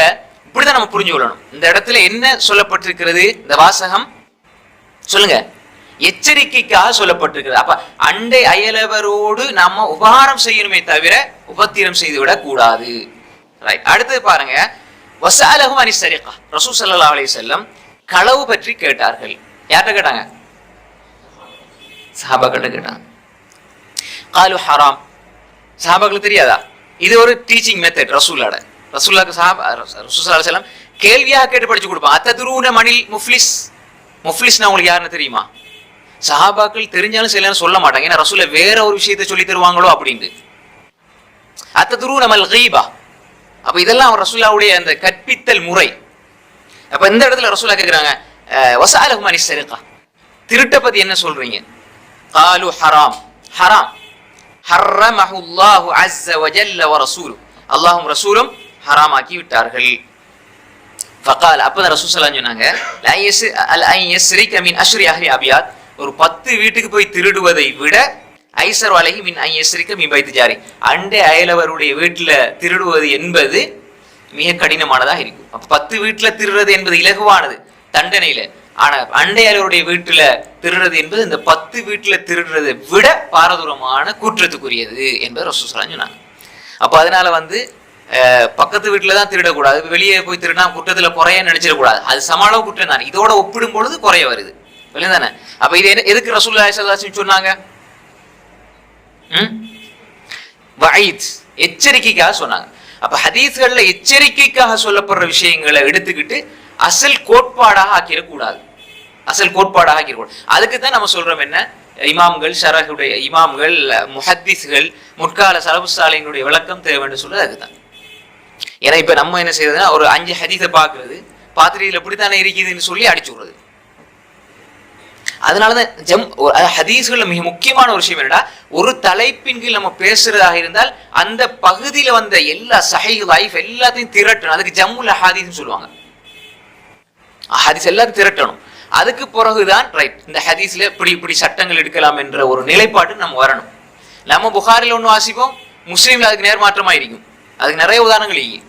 இப்படிதான் நம்ம புரிஞ்சு கொள்ளணும். இந்த இடத்துல என்ன சொல்லப்பட்டிருக்கிறது? இந்த வாசகம் சொல்லுங்க, எச்சரிக்கைக்காக சொல்லப்பட்டிருக்கிறது. அப்ப அண்டை அயலவரோடு நாம உபகாரம் செய்யணுமே தவிர உபத்திரம் செய்துவிடக் கூடாது. அடுத்தது பாருங்க, வஸஅலஹு அனி ஸரிகா. ரசூல் ஸல்லல்லாஹு அலைஹி வஸல்லம் களவு பற்றி கேட்டார்கள். யார்கிட்ட கேட்டாங்க? சஹாபாக்கள் கேட்டாங்க. காலு ஹராம். சஹாபாக்களுக்கு தெரியாதா? இது ஒரு டீச்சிங் மெத்தட் ரசூலோட. ரசூலுல்லாஹி ஸல்லல்லாஹு அலைஹி வஸல்லம் கேள்வியாக கேட்டு படிச்சு கொடுப்பாங்க. அத்ததுரூன மனில் முஃப்லிஸ். முஃப்லிஸ்னா உங்களுக்கு யாருன்னு தெரியுமா? சஹாபாக்கள் தெரிஞ்சாலும் சில சொல்ல மாட்டாங்க, ஏன்னா ரசூல வேற ஒரு விஷயத்தை சொல்லி தருவாங்களோ அப்படின்னு. அத்ததுரூன மல் கீபா. அப்ப இதெல்லாம் ரசூலுல்லாஹ்வுடைய அந்த கற்பித்தல் முறை. அப்ப இந்த இடத்துல ரசூலுல்லாஹ் கேக்குறாங்க, வஸஅலஹு அனி ஸரிகா, திருட்ட பத்தி என்ன சொல்றீங்க? காலு ஹராம். ஹராம் ஹர்ரமஹு அல்லாஹு அஸ்ஸ வஜல்ல வ ரசூலுஹு. அல்லாஹ்வும் ரசூலும் ஹராமாக்கி விட்டார்கள். ஃபகால், அப்பதான் ரசூல் ஸல்லல்லாஹு அலைஹி சொன்னாங்க, லா யஸ்ரிக மின் அஷ்ரி அஹ்லி அபியாத், ஒரு 10 வீட்டுக்கு போய் திருடுவதை விட ஐஸர் அலைஹி மின் ஐ யஸ்ரிக மின் பைத் ஜாரி, அண்டை அயலவருடைய வீட்டுல திருடுவது என்பது மிக கடினமானதாக இருக்கும். அப்ப 10 வீட்டுல திருடுறது என்பது இலகுவானது தண்டனையில. ஆனா அண்டை அயலவருடைய வீட்டுல திருடுறது என்பது இந்த 10 வீட்டுல திருடுறதை விட பாரதூரமான குற்றத்துக்குரியது என்பது ரசூல் ஸல்லல்லாஹு அலைஹி சொன்னாங்க. அப்ப அதனால பக்கத்து வீட்டுல தான் திருடக்கூடாது, வெளியே போய் திருடினா குற்றத்துல குறைய நினைச்சிடக்கூடாது. அது சமாளவு குற்றம் தான். இதோட ஒப்பிடும் பொழுது குறைய வருது, தானே? அப்ப இது எதுக்கு ரசூலுல்லாஹி ஸல்லல்லாஹு அலைஹி வஸல்லம் சொன்னாங்க? வஈத், எச்சரிக்கைக்காக சொன்னாங்க. அப்ப ஹதீஸ்கள்ல எச்சரிக்கைக்காக சொல்லப்படுற விஷயங்களை எடுத்துக்கிட்டு அசல் கோட்பாடாக ஆக்கிடக்கூடாது. அசல் கோட்பாடாக ஆக்கிடக்கூடாது. அதுக்கு தான் நம்ம சொல்றோம் என்ன, இமாம்கள், ஷரஹுடைய இமாம்கள், முஹத்திஸ்கள், முற்கால சலஃபு ஸாலிஹினுடைய விளக்கம் தேவைன்னு சொல்றது அதுதான். ஏன்னா இப்ப நம்ம என்ன செய்யறதுன்னா, ஒரு 5 ஹதீஸை பாக்குறது, பார்த்துட்டு இதுல இப்படித்தானே இருக்குதுன்னு சொல்லி அடிச்சு விடுறது. அதனாலதான் ஹதீஸ்கள்ல மிக முக்கியமான ஒரு விஷயம் என்னடா, ஒரு தலைப்பின் கீழ் நம்ம பேசுறதாக இருந்தால் அந்த பகுதியில வந்த எல்லா சஹீஹ் லைஃப் எல்லாத்தையும் திரட்டணும். அதுக்கு ஜம்முல் ஹதீஸ்னு சொல்லுவாங்க. ஹதீஸ் எல்லாத்தையும் திரட்டணும். அதுக்கு பிறகுதான் ரைட் இந்த ஹதீஸ்ல இப்படி சட்டங்கள் எடுக்கலாம் என்ற ஒரு நிலைப்பாட்டு நம்ம வரணும். நம்ம புகாரில ஒண்ணு வாசிப்போம், முஸ்லீம்ல அதுக்கு நேர்மாற்றமா இருக்கும். அதுக்கு நிறைய உதாரணங்கள் இருக்கு.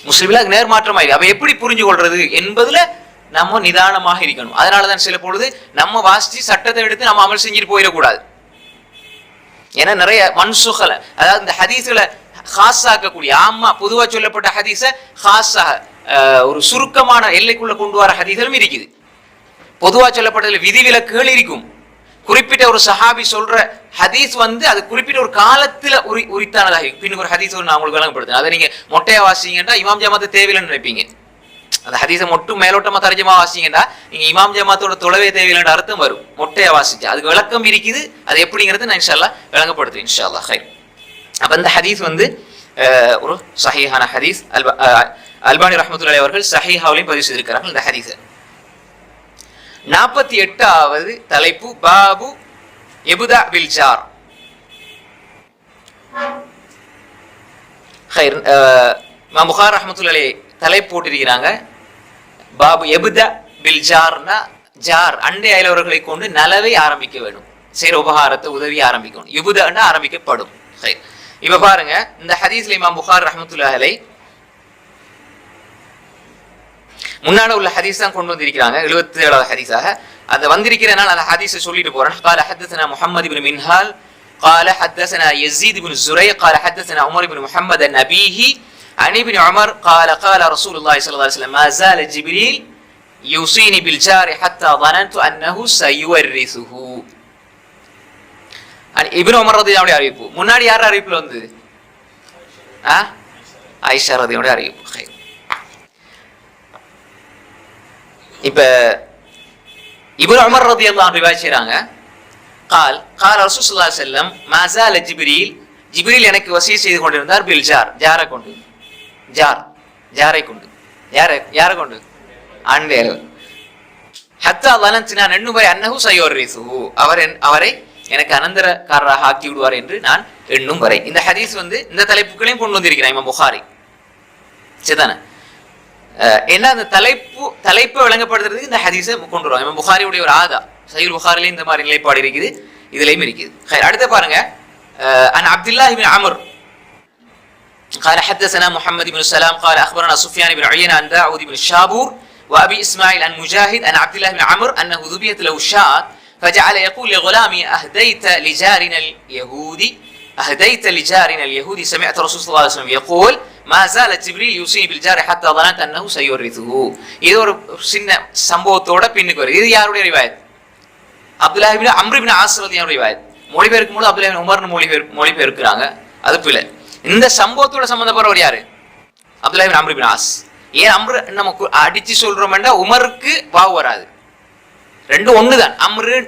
முஸ்லீம்ல அதுக்கு நேர்மாற்றமா இருக்கு. அப்ப எப்படி புரிஞ்சு கொள்றது என்பதுல நம்ம நிதானமாக இருக்கணும். அதனாலதான் சில பொழுது நம்ம வாசிச்சு சட்டத்தை எடுத்து நம்ம அமல் செஞ்சுட்டு போயிடக்கூடாது. ஏன்னா நிறைய மன்சுகளை, அதாவது இந்த ஹதீஸ்களை ஹாஸாக்கக்கூடிய, ஆமா பொதுவா சொல்லப்பட்ட ஹதீஸ ஹாஸாக ஒரு சுருக்கமான எல்லைக்குள்ள கொண்டு வர ஹதீஸ்களும் இருக்குது. பொதுவா சொல்லப்பட்டதுல விதிவிலக்குகள் இருக்கும், குறிப்பிட்ட ஒரு சஹாபி சொல்ற ஹதீஸ் வந்து அது குறிப்பிட்ட ஒரு காலத்துல உரித்தானதாக பின்னுக்கு ஒரு ஹதீஸ் நான் உங்களுக்கு விளங்கப்படுத்துறேன். அதை நீங்க மொட்டையா வாசிங்கன்னா இமாம் ஜமாத்து தேவையில்லைன்னு நினைப்பீங்க. அந்த ஹதீஸை மட்டும் மேலோட்டமா தர்ஜமா வாசிங்கன்னா நீங்க இமாம் ஜமாத்தோட தொலைவே தேவையில்லைன்ற அர்த்தம் வரும். மொட்டையா வாசிச்சு அதுக்கு விளக்கம் இருக்குது. அது எப்படிங்கிறது நான் இன்ஷா அல்லாஹ் விளங்கப்படுத்துவேன் இன்ஷா அல்லாஹ். ஹைர். அப்ப இந்த ஹதீஸ் வந்து ஒரு சஹீஹான ஹதீஸ். அல்பானி ரஹ்மத்துல்லாஹி அவர்கள் சஹீஹாவிலையும் பதிவு செய்திருக்கிறார்கள் இந்த ஹதீஸை. 48வது தலைப்பு பாபு இப்தா பில் ஜார். ஹைர். இமாம் புகாரி ரஹ்மத்துல்லாஹி தலைப்பு போட்டிருக்கிறாங்க பாபு இப்தா பில் ஜார்னா ஜார் அண்டை அயலவர்களை கொண்டு நலவை ஆரம்பிக்க வேண்டும், செய்ற உபகாரத்தை உதவி ஆரம்பிக்கணும். இப்தான்னா ஆரம்பிக்கப்படும். ஹைர். இப்ப பாருங்க இந்த ஹதீஸ்ல இமாம் புகாரி ரஹ்மத்துல்லாஹி அலைஹி முன்னாடி உள்ள ஹதீஸ் தான் கொண்டு வந்திருக்கிறாங்க 77வது ஹதீஸாக. அந்த வந்திருக்கிறனால அந்த ஹதீஸை சொல்லிட்டு போறேன். قال حدثنا محمد بن منهال قال حدثنا يزيد بن زريع قال حدثنا عمر بن محمد النبيه عن ابن عمر قال قال رسول الله صلى الله عليه وسلم ما زال جبريل يوصيني بالجار حتى ظننت انه سيورثه. இப்னு உமர் ரலியல்லாஹு அறிவிப்பு. முன்னாடி யார் அறிவிப்புல வந்தது? ஆயிஷா ரலியல்லாஹு அறிவிப்பு. இப்ப இப்னு உமர் ரலியல்லாஹு அன்ஹு ரிவாயத் செய்றாங்க. قال قال رسول الله صلى الله عليه وسلم ما زال جبريل ஜிப்ரீல் எனக்கு வசியத் செய்து கொண்டிருந்தார் பில் ஜார் ஜாரை கொண்டு. ஜாரை கொண்டு யாரை கொண்டு? அண்டை அயலவர். ஹத்தா லனத் நான் எண்ணும் வரை அன்னஹு சயுர்ரிசுஹு அவரை எனக்கு அனந்தரக்காரராக ஆக்கி விடுவார் என்று நான் எண்ணும் வரை. இந்த ஹதீஸ் வந்து இந்த தலைப்புகளையும் கொண்டு வந்திருக்கிறார் இமாம் புகாரி. சரிதானே? என்ன அந்த தலைப்பை விளங்கப்படுத்துறதுக்கு இந்த ஹதீஸை கொண்டு வருவாங்க. இமாம் புகாரியுடைய ஒரு ஆதா. சஹீஹ் புகாரிலையும் இந்த மாதிரி நிலைப்பாடு இருக்குது, இதுலயும் இருக்குது. அடுத்து பாருங்க عن عبد الله بن عمرو قال حدثنا محمد بن سلام قال اخبرنا سفيان بن عيينة عن داود بن الشابور وابي اسماعيل عن مجاهد عن عبد الله بن عمرو انه ذبحت له شاة فجعل يقول لغلامي اهديت لجارنا اليهودي سمعت رسول الله صلى الله عليه وسلم يقول ما زال جبريل يوصيني بالجار حتى ظننت انه سيورثه. இது ஒரு சின்ன சம்பவத்தோட பின்னுக்கு வருது. இது யாருடைய ரிவாயத்? அப்துல்லாஹ் இப்னு அம்ர் இப்னு ஆஸ் ரலியல்லாஹு ரிவாயத். மொழிபெயர்க்கும் போது அப்துல்லாஹ் இப்னு உமர்னு மொழிபெயர்க்கிறாங்க, அது பிழை. இந்த சம்பவத்தோட சம்பந்தப்படுறவர் யாரு? அப்துல்லாஹ் இப்னு அம்ர் இப்னு ஆஸ். ஏன் அம்ரு நமக்கு அடிச்சு சொல்றோம்னா உமருக்கு வாவு வராது, ரெண்டும் ஒண்ணுதான். அம்ருன்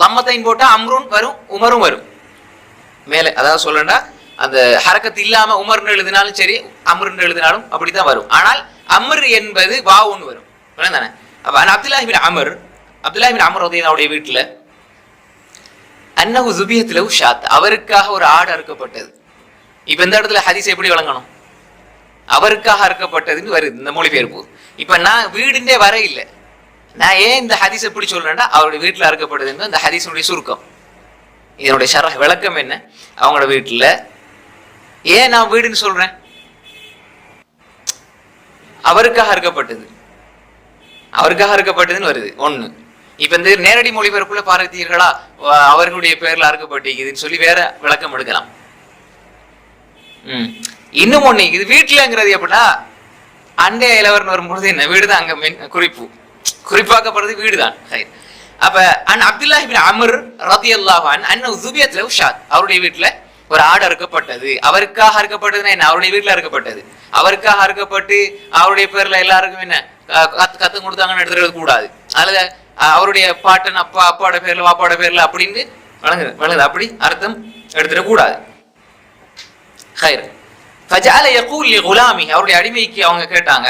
லம்மத்தைன் போட்டா அம்ருன் வரும், உமரும் வரும். மேலே அதாவது சொல்றேன்டா அந்த ஹரக்கத்து இல்லாம உமர்னு எழுதினாலும் சரி அம்ருன்னு எழுதினாலும் அப்படித்தான் வரும். ஆனால் அம்ர் என்பது வாவுன்னு வரும் தானே. அப்ப அப்துல்லாஹ் இப்னு அம்ர் ரலியல்லாஹு வீட்டுல அன்னஹு ஸுபிஹத் லஹு ஷாத் அவருக்காக ஒரு ஆடு அறுக்கப்பட்டது. இப்ப இந்த இடத்துல ஹதீஸ் எப்படி வழங்கணும்? அவருக்காக அறுக்கப்பட்டதுன்னு வருது இந்த மொழிபெயர்ப்பு. இப்ப நான் வீடுண்டே வர இல்லை, நான் ஏன் இந்த ஹதீஸ் எப்படி சொல்றேன்னா அவருடைய வீட்டுல அறுக்கப்பட்டதுன்னு அந்த ஹதீஸுடைய சுருக்கம். இதனுடைய ஷரஹ் விளக்கம் என்ன? அவங்களோட வீட்டுல ஏன் நான் வீடுன்னு சொல்றேன்? அவருக்காக அறுக்கப்பட்டதுன்னு வருது ஒண்ணு. இப்ப இந்த நேரடி மொழிபெயர்ப்புல பார்த்தீர்களா அவர்களுடைய பேர்ல அறுக்கப்பட்டிருக்குதுன்னு சொல்லி வேற விளக்கம் எடுக்கலாம். இன்னும் ஒண்ணு, இது வீட்டுலங்கிறது எப்படின்னா அண்டை அயலவர்னு வரும்பொழுது என்ன வீடுதான் அங்க குறிப்பாக்கப்படுறது வீடுதான். அப்ப அப்துல்லாஹ் இப்னு அம்ர் ரலியல்லாஹு அன்ஹு ஸுபிஹத் லஹு ஷாத் அவருடைய வீட்டுல ஒரு ஆடு அறுக்கப்பட்டது. அவருக்காக அறுக்கப்பட்டதுன்னா என்ன? அவருடைய வீட்டுல அறுக்கப்பட்டது. அவருக்காக அறுக்கப்பட்டு அவருடைய பேர்ல எல்லாருக்கும் என்ன கத்து கொடுத்தாங்கன்னு எடுத்துறது கூடாது. அதுல அவருடைய பாட்டன் அப்பாவோட பேர்ல வாப்பாவோட பேர்ல அப்படின்னு வழங்குது அப்படி அர்த்தம் எடுத்துடக் கூடாது. ஹைர். ஃபஜஅல யகூல் லிகுலாமி அவருடைய அடிமைக்கு அவங்க கேட்டாங்க,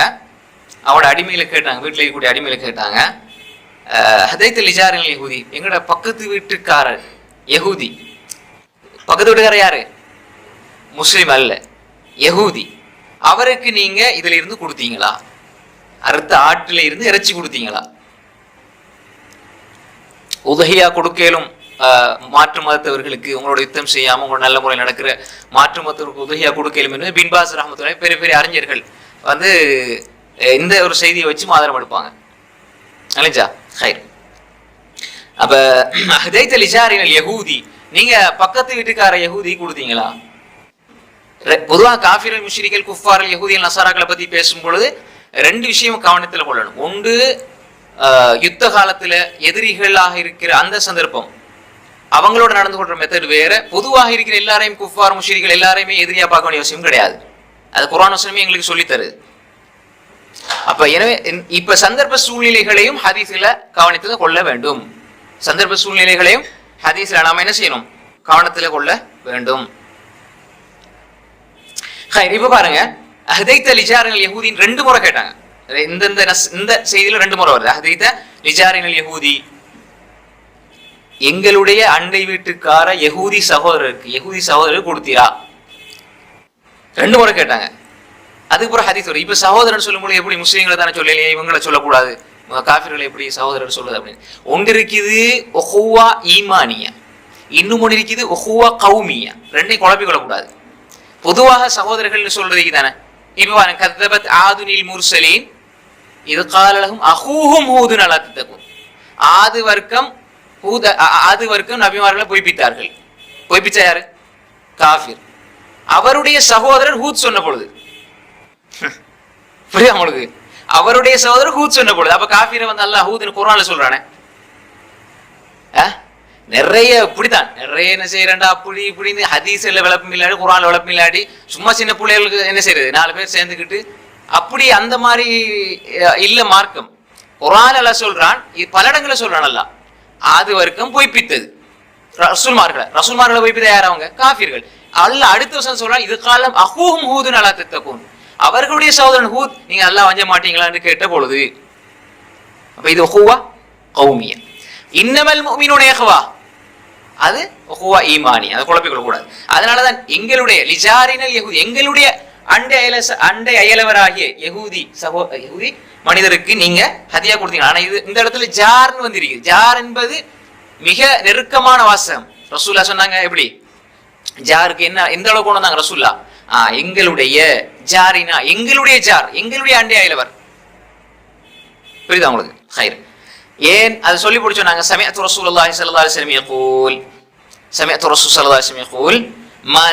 அவரோட அடிமையில கேட்டாங்க, வீட்டுல இருக்கக்கூடிய அடிமையில கேட்டாங்க, ஹதைத் லிஜாரில் யஹூதி எங்களோட பக்கத்து வீட்டுக்காரர் யஹூதி. பக்கத்து வீட்டுக்காரர் யாரு? முஸ்லிம் அல்ல, யஹூதி. அவருக்கு நீங்க இதுல இருந்து கொடுத்தீங்களா? அறுத்த ஆட்டுல இருந்து இறைச்சி கொடுத்தீங்களா? உதஹியா கொடுக்கலும் மாற்று மதத்தவர்களுக்கு உங்களோட யுத்தம் செய்யாம உங்களோட நல்ல முறை நடக்கிற மாற்று மதத்தவர்களுக்கு உதஹியா கொடுக்கலும் என்று பின்பாஸ் ரஹ்மத்துல்லாஹி பெரிய பெரிய அறிஞர்கள் வந்து இந்த ஒரு செய்தியை வச்சு ஆதாரம் எடுப்பாங்க. அலைஞ்சா ஹைர். அப்ப ஹதைத் லிஜாரில் யஹூதி நீங்க பக்கத்து வீட்டுக்கார யஹூதி கொடுத்தீங்களா? பொதுவாக காஃபிர்கள் முஷ்ரிக்கள் குஃபார்கள் யஹூதிகள் நசாராக்களை பத்தி பேசும் பொழுது ரெண்டு விஷயம் கவனத்தில் கொள்ளணும். ஒன்று யுத்த காலத்துல எதிரிகளாக இருக்கிற அந்த சந்தர்ப்பம் அவங்களோட நடந்து கொள்ற மெத்தட் வேற. பொதுவாக இருக்கிற எல்லாரையும் குஃபார் முஷ்ரிக்கள் எல்லாரையுமே எதிரியா பார்க்க வேண்டிய அவசியம் கிடையாது. அது குர்ஆன் வசனமே எங்களுக்கு சொல்லி தருது. அப்ப எனவே இப்ப சந்தர்ப்ப சூழ்நிலைகளையும் ஹதீஸ்ல கவனத்துல கொள்ள வேண்டும். சந்தர்ப்ப சூழ்நிலைகளையும் ஹதீஸ்ல நாம என்ன செய்யணும், கவனத்துல கொள்ள வேண்டும். இப்ப பாருங்க, அஹதைத லிஜாரினல் யஹூதின் 2 முறை கேட்டாங்க. இந்த செய்தியில 2 முறை வருது. அஹதைத லிஜாரினல் யஹூதி, எங்களுடைய அண்டை வீட்டுக்கார யஹூதி சகோதரருக்கு கொடுத்தீரா? 2 முறை கேட்டாங்க. அதுக்கப்புறம் ஹதீஸ் வரும். இப்ப சகோதரன் சொல்லும்போது எப்படி முஸ்லீம்களை தானே சொல்லலையே, இவங்களை சொல்லக்கூடாது, காஃபிர்களை எப்படி சகோதரர் சொல்லுது அப்படின்னு. ஒன்று இருக்குது உஹுவா ஈமானியா, இன்னும் ஒன்று இருக்குது உஹுவா கௌமியா. ரெண்டையும் குழப்பி கொள்ளக்கூடாது. பொதுவாக சகோதரர்கள் சொல்றதுக்கு தானே. இப்ப கதபத் ஆதுனில் முர்சலீன் இது காலலகும் அஹூஹும் ஹூதுன் அலா தத்தகும். ஆது வர்க்கம் நபிமார்களை பொய்ப்பித்தார்கள். பொய்ப்பிச்ச யாரு? காஃபிர். அவருடைய சகோதரர் ஹூத் சொன்ன பொழுது, புரியுதா உங்களுக்கு? அவருடைய சகோதரர் ஹூத் சொன்ன பொழுது அப்ப காஃபிரை வந்து அல்லாஹ் ஹூத்னு குர்ஆன்ல சொல்றானே. நிறைய இப்படித்தான் நிறைய என்ன செய்யறா அப்படி இப்படின்னு ஹதீஸ்ல விளப்பம் இல்லாடி குர்ஆன்ல விளப்பம் இல்லாடி சும்மா சின்ன பிள்ளைகளுக்கு என்ன செய்யறது, 4 பேர் சேர்ந்துக்கிட்டு அப்படி அந்த மாதிரி இல்ல மார்க்கம். குர்ஆன் அல்லாஹ் சொல்றான், இது பல இடங்களை சொல்றான் அல்லாஹ். ஆது வர்க்கம் பொய்ப்பித்தது ரசூல்மார்களை பொய்ப்பித்த யார்? அவங்க காஃபிர்கள். அல்லாஹ் அடுத்த வசனம் சொல்றான், இது காலம் அஹூஹும் ஹூதுன் அலா தத்தகூன், அவர்களுடைய சகோதரன் ஹூத் நீங்க அல்லாஹ் வஞ்ச மாட்டீங்களான்னு கேட்ட பொழுது அப்ப இது உஹுவா கௌமியா. இன்னமல் முஃமினூன இஹ்வா, அது உஹுவா ஈமானி. அதை குழப்பிக் கொள்ளக்கூடாது. அதனாலதான் எங்களுடைய லிஜாரினல் யஹூதி, எங்களுடைய அண்டை அயலவராகிய யஹூதி மனிதருக்கு நீங்க ஹதியா கொடுத்தீங்க. ஆனா இது இந்த இடத்துல ஜார்னு வந்திருக்கு. ஜார் என்பது மிக நெருக்கமான வாசகம். ரசூல்லா சொன்னாங்க எப்படி ஜாருக்கு என்ன எந்த அளவுக்கு கொண்டு வந்தாங்க ரசூல்லா? எங்களுடைய ஜாரினா, எங்களுடைய ஜார், எங்களுடைய அண்டை அயலவர். புரியுதா உங்களுக்கு? ஹைர். ஏன் அது சொல்லி பிடிச்சோம் நாங்க? சமிஅத்து ரசூலுல்லாஹி ஸல்லல்லாஹு அலைஹி வஸல்லம் யகூல், சமிஅத்து ரசூல் ஸல்லல்லாஹு அலைஹி வஸல்லம் யகூல் மா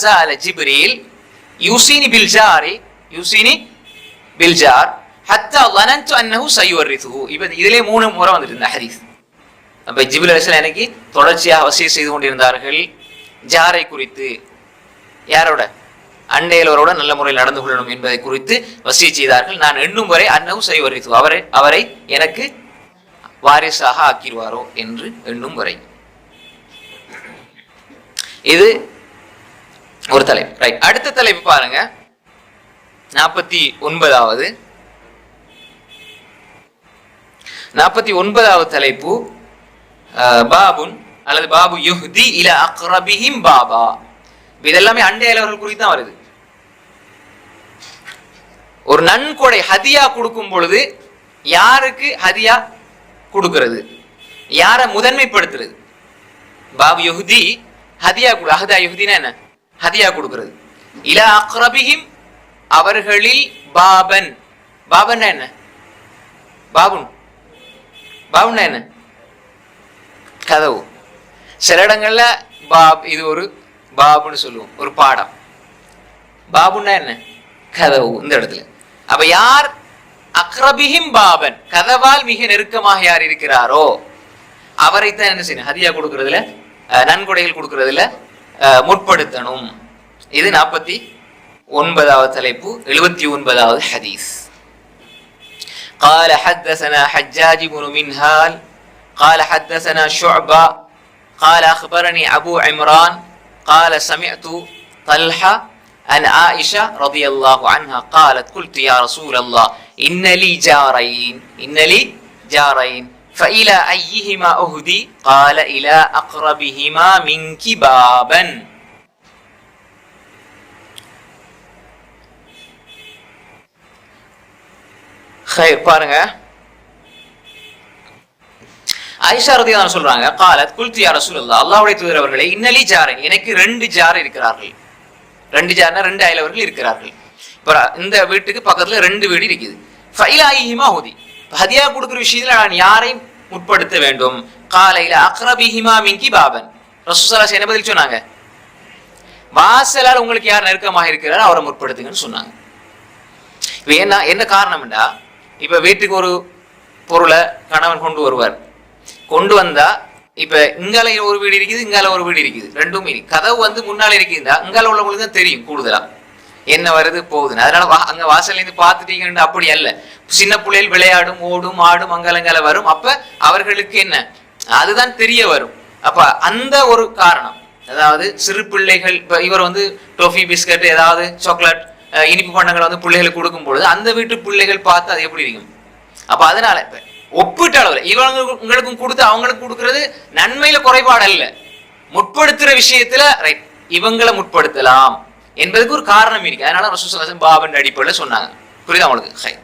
ஸால ஜிப்ரீல் யூசினி பில் ஜார் ஹத்தா ظننت انه سيورثه. இதிலே 3 முறை வந்துட்டு இந்த ஹதீஸ். அப்ப ஜிப்ரீல் அலைஹிஸ்ஸலாம் எனக்கு தொடர்ச்சியாக வசியத் செய்து கொண்டிருந்தார்கள் ஜாரை குறித்து. யாரோட? அண்டையிலவரோட நல்ல முறையில் நடந்து கொள்ளணும் என்பதை குறித்து வசியத் செய்தார்கள். நான் எண்ணும் வரை அன்னஹு சைவரித்து, அவரை எனக்கு வாரிசாக ஆக்கிடுவாரோ என்று எண்ணும் வரை. இது ஒரு தலைப்பு. ரைட். அடுத்த தலைப்பு பாருங்க, 49வது தலைப்பு பாபுன் அல்லது பாபு யுஹ்தி இலா அக்ரபிஹிம் பாபா. இதெல்லாமே அண்டையலவர்கள் குறித்து தான் வருது. ஒரு நன்கொடை ஹதியா கொடுக்கும் பொழுது யாருக்கு ஹதியா கொடுக்கிறது, யாரை முதன்மைப்படுத்துறது? பாபு யுஹ்தி ஹதியா கொடு. அஹதா யுஹ்தினா என்ன? ஹதியா கொடுக்கிறது. இலா அக்ரபிஹிம், அவர்களில் பாபன். பாபன் என்ன? பாபுன்னா என்ன? கதவு. சில இடங்கள்ல பாப், இது ஒரு பாபுன்னு சொல்லுவோம், ஒரு பாடம். பாபுன்னா என்ன? கதவு. இந்த இடத்துல அப்ப யார் அக்ரபிஹிம் பாபன், கதவால் மிக நெருக்கமாக யார் இருக்கிறாரோ அவரைத்தான் என்ன செய்யணும்? ஹதியா கொடுக்கறதுல, நன்கொடைகள் கொடுக்கறதுல முற்படுத்தணும். இது 49வது தலைப்பு. 79வது ஹதீஸ். قال حدثنا حجاج بن منهال قال حدثنا شعبة قال أخبرني أبو عمران قال سمعت طلحة عن عائشة رضي الله عنها قالت قلت يا رسول الله إن لي جارين فإلى أيهما أهدي قال إلى أقربهما منك بابا. خير. பாருங்க, ஆயிஷா ரலியல்லாஹு அன்ஹா சொல்றாங்க, قالت قلت يا رسول الله, அல்லாஹ்வுடைய தூதர் அவர்களே, இன்னலி ஜாரன், எனக்கு 2 ஜார் இருக்கிறார்கள். 2 ஜார்னா 2 அயலவர்கள் இருக்கிறார்கள். இப்ப இந்த வீட்டுக்கு பக்கத்துல 2 வீடு இருக்குது. ஃபைலா ஐஹிமா ஹுதி, ஹதியா கொடுக்கிற விஷயத்துல நான் யாரை முற்படுத்த வேண்டும்? காலையில அக்ரபிஹிமா மின்கி பாபன். ரசூலுல்லாஹி ஸல்லல்லாஹு அலைஹி வஸல்லம் என்ன பதில் சொன்னாங்க? வாசலால் உங்களுக்கு யார் நெருக்கமாக இருக்கிறாரோ அவரை முற்படுத்துங்கன்னு சொன்னாங்க. என்ன காரணம்டா, இப்ப வீட்டுக்கு ஒரு பொருளை கணவன் கொண்டு வருவார். கொண்டு வந்தா இப்ப இங்கால ஒரு வீடு இருக்குது, இங்கால ஒரு வீடு இருக்குது, ரெண்டும் கதவு வந்து முன்னால இருக்குதா இங்கால உள்ளவங்களுக்கு தான் தெரியும் கூடுதலா என்ன வருது போகுதுன்னு. அதனால அங்க வாசல்ல இருந்து பாத்துட்டீங்கன்னு அப்படி அல்ல. சின்ன பிள்ளைகள் விளையாடும், ஓடும், ஆடும், அங்காலங்கால வரும். அப்ப அவர்களுக்கு என்ன அதுதான் தெரிய வரும். அப்ப அந்த ஒரு காரணம், அதாவது சிறு பிள்ளைகள் இப்ப இவர் வந்து டோஃபி, பிஸ்கட், ஏதாவது சாக்லேட், இனிப்பு பண்டங்கள் வந்து பிள்ளைகளுக்கு கொடுக்கும் பொழுது அந்த வீட்டு பிள்ளைகள் பார்த்து அது எப்படி இருக்கும். அப்ப அதனால இப்ப ஒப்பிட்ட அளவுல இவங்களுக்கும் கொடுத்து அவங்களுக்கு கொடுக்கறது நன்மையில குறைபாடு அல்ல, முற்படுத்துற விஷயத்துல ரைட் இவங்களை முற்படுத்தலாம் என்பதுக்கு ஒரு காரணம் இருக்கு. அதனால ரசூலுல்லாஹி ஸல்லல்லாஹு அலைஹி வஸல்லம் பாபின் அடிப்படையில் சொன்னாங்க. புரியுதா உங்களுக்கு? ஹை,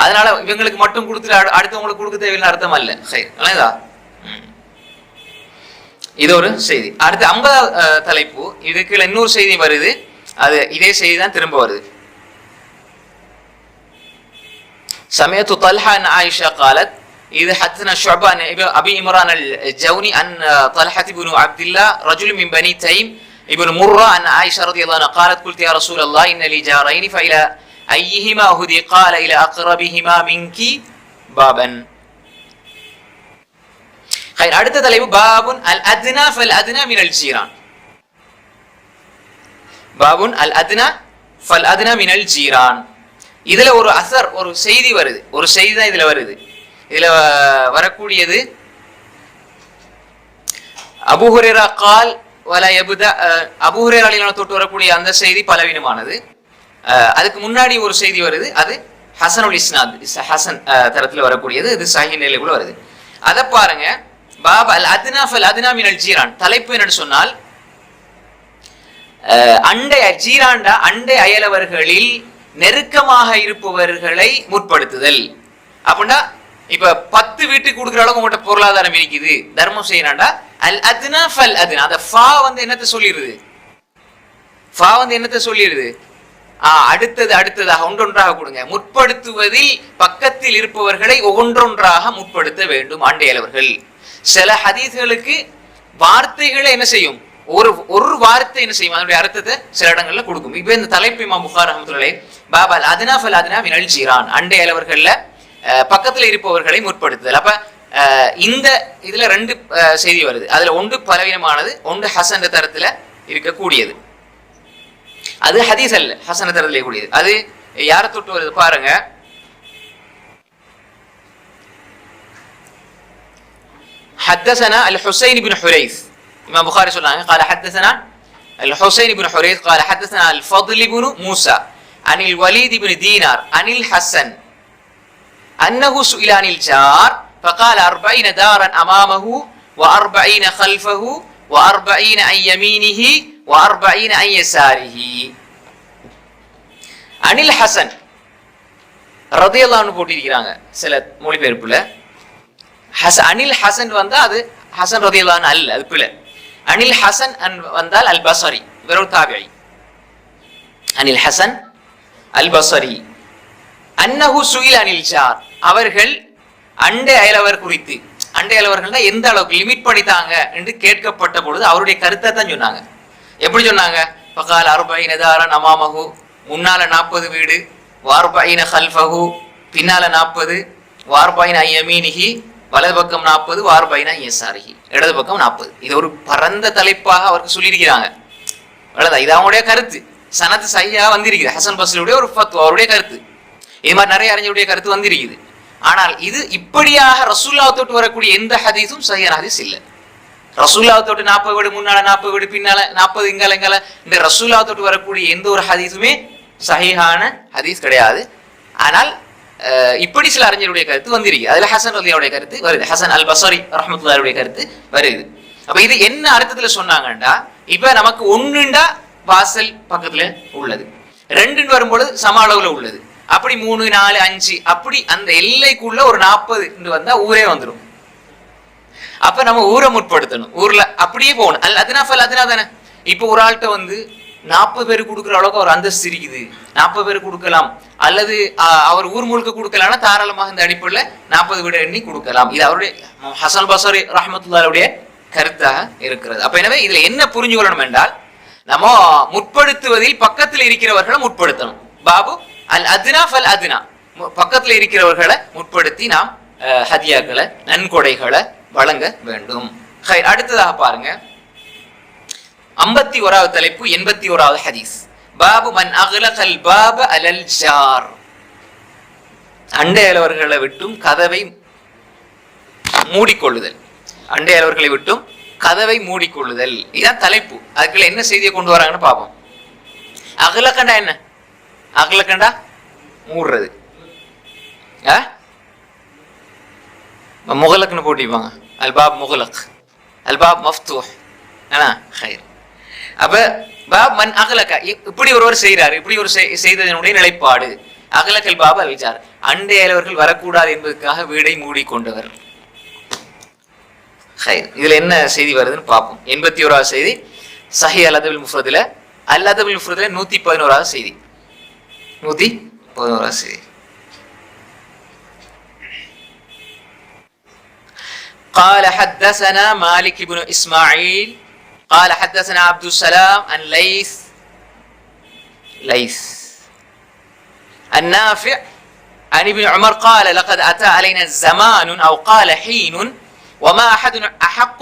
அதனால இவங்களுக்கு மட்டும் கொடுத்துட்டு அடுத்தவங்களுக்கு கொடுக்க தேவையில்லை அர்த்தம் அல்ல. ஹை, நல்லதா? இது ஒரு செய்தி. அடுத்து 50வது தலைப்பு, இதுக்கு இன்னொரு செய்தி வருது, அது இதே செய்தி தான் திரும்ப வருது. سمعت طلحة عن عائشة قالت إذا حدثنا شعبة عن أبي عمران الجوني عن طلحة بن عبد الله رجل من بني تيم ابن مرة عن عائشة رضي الله عنها قالت قلت يا رسول الله إن لي جارين فإلى أيهما أهدي قال إلى أقربهما منك بابا. خير. அடுத்த தலைப்பு பாபுன் அல் அத்னா ஃபல் அத்னா மினல் ஜீரான். பாபுன் அல் அத்னா ஃபல் அத்னா மினல் ஜீரான். இதுல ஒரு அசர், ஒரு செய்தி வருது, ஒரு செய்தி தான் இதுல வருது. இதுல வரக்கூடியது அபூ ஹுரைரா கால் வல யப்தா, அபூ ஹுரைரா ரலியல்லாஹு தொட்டு வரக்கூடிய அந்த செய்தி பலவீனமானது. அதுக்கு முன்னாடி ஒரு செய்தி வருது, அது ஹசனுல் இஸ்னாத், ஹசன் தரத்துல வரக்கூடியது, இது சஹீஹ் நிலையில கூட வருது. அதை பாருங்க. பாப் அல் அத்னா ஃபல் அத்னா மினல் ஜீரான். தலைப்பு என்னன்னு சொன்னால் அண்டை ஜீரான்டா அண்டை அயலவர்களில் நெருக்கமாக இருப்பவர்களை முற்படுத்துதல். அப்படின்னா இப்ப 10 வீட்டுக்கு கொடுக்குற அளவுக்கு உங்கள்கிட்ட பொருளாதாரம் இருக்குது, தர்மம் செய்யறாண்டா அல் அத்னா ஃபல் அத்னா. அந்த ஃபா வந்து என்னத்தை சொல்லிடுது? ஃபா வந்து என்னத்தை சொல்லிடுது? அடுத்ததாக ஒன்றொன்றாக கொடுங்க. முற்படுத்துவதில் பக்கத்தில் இருப்பவர்களை ஒன்றொன்றாக முற்படுத்த வேண்டும் அண்டையலவர்கள். சில ஹதீஸ்களுக்கு வார்த்தைகளை என்ன செய்யும், ஒரு வார்த்தை என்ன செய்யும், அதனுடைய அர்த்தத்தை சில இடங்கள்ல கொடுக்கும். இப்ப இந்த தலைப்பு இமாம் புகாரி ரஹ்மத்துல்லாஹி பாப் அல் அத்னா ஃபல் அத்னா மினல் ஜீரான், அண்டையலவர்கள்ல பக்கத்துல இருப்பவர்களை முற்படுத்துதல். அப்ப இந்த இதுல 2 செய்தி வருது. அதுல ஒன்று பலவீனமானது, ஒன்று ஹசன் தரத்துல இருக்கக்கூடியது. அது ஹதீஸ் அல்ல, ஹசன தரத்துல கூடியது. அது யாரை தொட்டு வருது பாருங்க. حدثنا الحسين بن حريث. امام بخاري சொல்றாங்க قال حدثنا الحسين بن حريث قال حدثنا الفضل بن موسى عن الوليد بن دينار عن الحسن انه سئل عن الجار فقال 40 دارا امامه و40 خلفه و40 عن يمينه و40 عن يساره. அனில் ஹசன் ரலியல்லாஹு அன்ஹு போட்டிருக்கிறாங்க சில மொழிபெயர்ப்புல. அனில் ஹசன் வந்தா அது ஹசன் ரலியல்லாஹு அன்ஹு அல்ல, அது பிழை. அனில் ஹசன் வந்தால் அல் பஸரி, வெறும் தாபிஈ. அனில் ஹசன் அல் பஸரி அன்னஹு சுஇல அனில் ஜார், அவர்கள் அண்டை அயலவர் குறித்து, அண்டை அயலவர்கள்னா எந்த அளவுக்கு லிமிட் பண்ணித்தாங்க என்று கேட்கப்பட்ட பொழுது அவருடைய கருத்தை தான் சொன்னாங்க. எப்படி சொன்னாங்க? ஃபகால 40 தாரன் அமாமஹு, முன்னால 40 வீடு, வ40 கல்ஃபஹு, பின்னால 40, வ40 அன் யமீனிஹி, வலது பக்கம் 40, வ40 அன் யஸாரிஹி, இடது பக்கம் 40. இது ஒரு பரந்த தலைப்பாக அவருக்கு சொல்லியிருக்கிறாங்க. அவ்வளவுதான், இது அவங்களுடைய கருத்து. சனத் சஹீஹா வந்திருக்குது, ஹசன் பஸ்ரியுடைய ஒரு ஃபத்வா, அவருடைய கருத்து. இது மாதிரி நிறைய அறிஞருடைய கருத்து வந்திருக்குது. ஆனால் இது இப்படியாக ரசூலுல்லாஹ் தொட்டு வரக்கூடிய எந்த ஹதீஸும் சஹீஹான ஹதீஸ் இல்லை. ரசூலுல்லாஹ் தொட்டு 40 வீடு, முன்னால 40 வீடு, பின்னால 40, இங்கால இந்த ரசூலுல்லாஹ் தொட்டு வரக்கூடிய எந்த ஒரு ஹதீஸுமே சஹீஹான ஹதீஸ் கிடையாது. ஆனால் இப்படி சில அறிஞருடைய கருத்து வந்திருக்கு. அதுல ஹசன் ரலியல்லாஹு கருத்து வருது, ஹசன் அல் பஸரி ரஹ்மத்துல்லாஹி கருத்து வருது. அப்ப இது என்ன அர்த்தத்துல சொன்னாங்கண்டா, இப்ப நமக்கு 1ண்டா வாசல் பக்கத்துல உள்ளது, 2ன்னு வரும்போது சம அளவுல உள்ளது, அப்படி 3, 4, 5 அப்படி அந்த எல்லைக்குள்ள ஒரு 40 வந்தா ஊரே வந்துடும். அப்ப நம்ம ஊரை முற்படுத்தணும், ஊர்ல அப்படியே போகணும். அல் அத்னா ஃபல் அத்னா தானே. இப்ப ஒரு ஆள்கிட்ட வந்து 40 பேருக்கு கொடுக்குற அளவுக்கு அவர் அந்தஸ்து இருக்குது, 40 பேருக்கு கொடுக்கலாம், அல்லது அவர் ஊர் முழுக்க கொடுக்கலாம்னா தாராளமாக இந்த அடிப்படையில் 40 வீடு எண்ணி கொடுக்கலாம். இது அவருடைய ஹசன் பஸரி ரஹ்மத்துல்லாஹியுடைய கருத்தாக இருக்கிறது. அப்ப எனவே இதுல என்ன புரிஞ்சு கொள்ளணும் என்றால், நம்ம முற்படுத்துவதில் பக்கத்தில் இருக்கிறவர்களை முற்படுத்தணும். பாபு அல் அத்னா ஃபல் அத்னா, பக்கத்துல இருக்கிறவர்களை முற்படுத்தி நாம் ஹதியாக்களை நன்கொடைகளை வழங்க வேண்டும். அடுத்ததாக பாருங்க 51வது தலைப்பு 81வது ஹதீஸ். பாபு மன் அக்லகல் பாப அலல் ஜார். அண்டையலவர்களை விட்டும் கதவை மூடிக்கொள்ளுதல். அண்டையலவர்களை விட்டும் கதவை மூடிக்கொள்ளுதல், இதுதான் தலைப்பு. அதுக்குள்ள என்ன செய்தியை கொண்டு வராங்கன்னு பார்ப்போம். அகலக்கண்டா என்ன? அகலக்கண்டா மூடுறது. முகலக்னு போட்டிப்பாங்க, அல்பாப் முகலக், அல்பாப் மஃப்தூஹ். அப்ப பாப் மன் அகலக்க, இப்படி ஒருவர் செய்யறாரு, இப்படி ஒரு செய்ததனுடைய நிலைப்பாடு. அகலக்கல் பாபா அல்ஜார், அண்டையலவர்கள் வரக்கூடாது என்பதற்காக வீடை மூடிக்கொண்டவர். இதுல என்ன செய்தி வருதுன்னு பார்ப்போம். 81வது செய்தி சஹீஹ் அல்-அதபுல் முஃப்ரதுல, அல்-அதபுல் முஃப்ரதுல 111வது செய்தி. 111வது செய்தி. قال حدثنا مالك بن إسماعيل قال حدثنا عبد السلام عن ليث النافع عن ابن عمر قال لقد أتى علينا زمان أو قال حين وما أحد أحق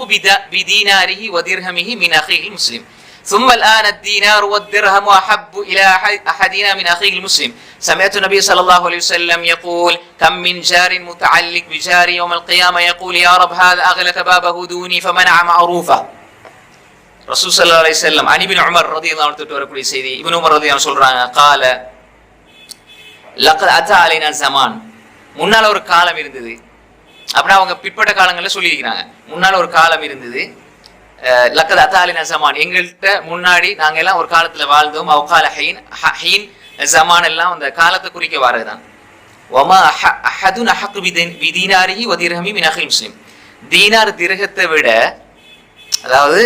بديناره ودرهمه من أخيه المسلم ثم الآن الدينار والدرهم أحب إلى أحدنا من أخيه المسلم. سمعت النبي صلى الله عليه وسلم يقول كم من جار متعلق بجار يوم القيامة يقول يا رب هذا أغلق بابه دوني فمنع معروفه. رسول صلى الله عليه وسلم عن ابن عمر رضي الله عنه வரக்கூடிய செய்தி. இப்னு உமர் ரலியல்லாஹு அன்ஹு சொல்றாங்க, قال لقد أتى علينا زمان, முன்னால ஒரு காலம் இருந்தது. அப்படின்னா அவங்க பிற்பட்ட காலங்களில் சொல்லியிருக்கிறாங்க, முன்னால ஒரு காலம் இருந்தது. லக்கத் அத்தாலின ஜமான், எங்கள்கிட்ட முன்னாடி நாங்க எல்லாம் ஒரு காலத்துல வாழ்ந்தோம். அவுகால ஹீன் ஜமான் எல்லாம் அந்த காலத்தை குறிக்க வரதுதான். வமா அஹதுன் அஹக்கு பிதீனாரிஹி வதிர்ஹமி மின் அஹில் முஸ்லிம். தீனார் திரகத்தை விட, அதாவது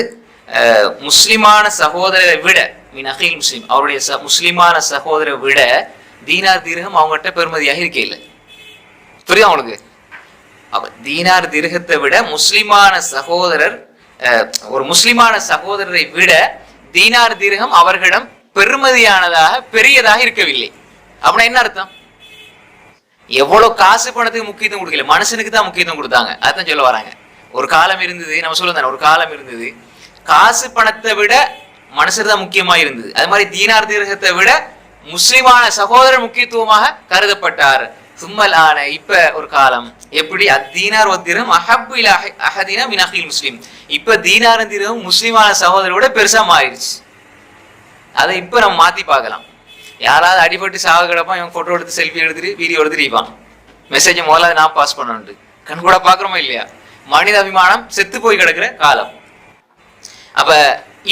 முஸ்லிமான சகோதரரை விட, மின் அஹில் முஸ்லிம் அவருடைய முஸ்லிமான சகோதரரை விட தீனார் திரகம் அவங்ககிட்ட பெருமதியாக இருக்க இல்லை. புரியுதா உங்களுக்கு? அப்ப தீனார் திரகத்தை விட முஸ்லிமான சகோதரர், ஒரு முஸ்லிமான சகோதரரை விட தீனார் திரகம் அவர்களிடம் பெருமதியானதாக பெரியதாக இருக்கவில்லை. அப்படின்னா என்ன அர்த்தம்? எவ்வளவு காசு பணத்துக்கு முக்கியத்துவம் கொடுக்கல, மனுஷனுக்கு தான் முக்கியத்துவம் கொடுத்தாங்க. அதான் சொல்ல வராங்க. ஒரு காலம் இருந்தது, நம்ம சொல்ல தானே, ஒரு காலம் இருந்தது காசு பணத்தை விட மனுஷர் தான் முக்கியமா இருந்தது. அது மாதிரி தீனார் திரகத்தை விட முஸ்லிமான சகோதரர் முக்கியத்துவமாக கருதப்பட்டார். சும்மல் ஆன இப்ப ஒரு காலம் எப்படி அத்தீனார் ஒத்திரம் அஹப்பு இலா அஹதினா மின் அஹில் முஸ்லிம். இப்ப தீனார் திரகம் முஸ்லிமான சகோதரோட பெருசா மாறிடுச்சு. அதை இப்ப நம்ம மாத்தி பார்க்கலாம். யாராவது அடிபட்டு சாக கிடப்பான், இவன் போட்டோ எடுத்து செல்ஃபி எடுத்துட்டு வீடியோ எடுத்துருப்பான், மெசேஜ் முதல்ல நான் பாஸ் பண்ணு கண் கூட பாக்குறோமா இல்லையா? மனித அபிமானம் செத்து போய் கிடக்குற காலம். அப்ப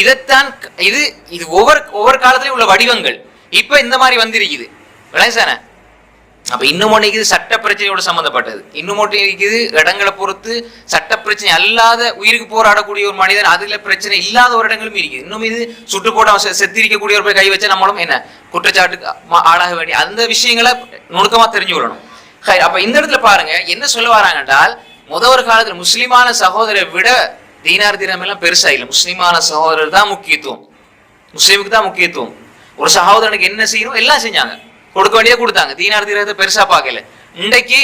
இதைத்தான் இது ஒவ்வொரு காலத்திலயும் உள்ள வடிவங்கள் இப்ப இந்த மாதிரி வந்திருக்குது. விளையாசானே? அப்ப இன்னும் ஒண்ணு இருக்குது சட்ட பிரச்சனையோட சம்பந்தப்பட்டது, இன்னும் ஒன்று இருக்குது இடங்களை பொறுத்து சட்ட பிரச்சனை அல்லாத உயிருக்கு போராடக்கூடிய ஒரு மனிதன், அதுல பிரச்சனை இல்லாத ஒரு இடங்களும் இருக்குது. இன்னும் இது சுட்டு போட்ட செத்திரிக்கக்கூடிய ஒரு கை வச்சா நம்மளும் என்ன குற்றச்சாட்டுக்கு ஆளாக வேண்டிய அந்த விஷயங்களை நுணுக்கமா தெரிஞ்சு கொள்ளணும். அப்ப இந்த இடத்துல பாருங்க என்ன சொல்ல வராங்க என்றால், ஒரு காலத்துல முஸ்லிமான சகோதரரை விட தீனார் திரகம் எல்லாம் பெருசா இல்லை, முஸ்லிமான சகோதரர் தான் முக்கியத்துவம், முஸ்லீமுக்கு தான் முக்கியத்துவம். ஒரு சகோதரனுக்கு என்ன செய்யணும் எல்லாம் செஞ்சாங்க, கொடுக்க வேண்டிய கொடுத்தாங்க, தீனார் திரகத்தை பெருசா பார்க்கல. இன்றைக்கு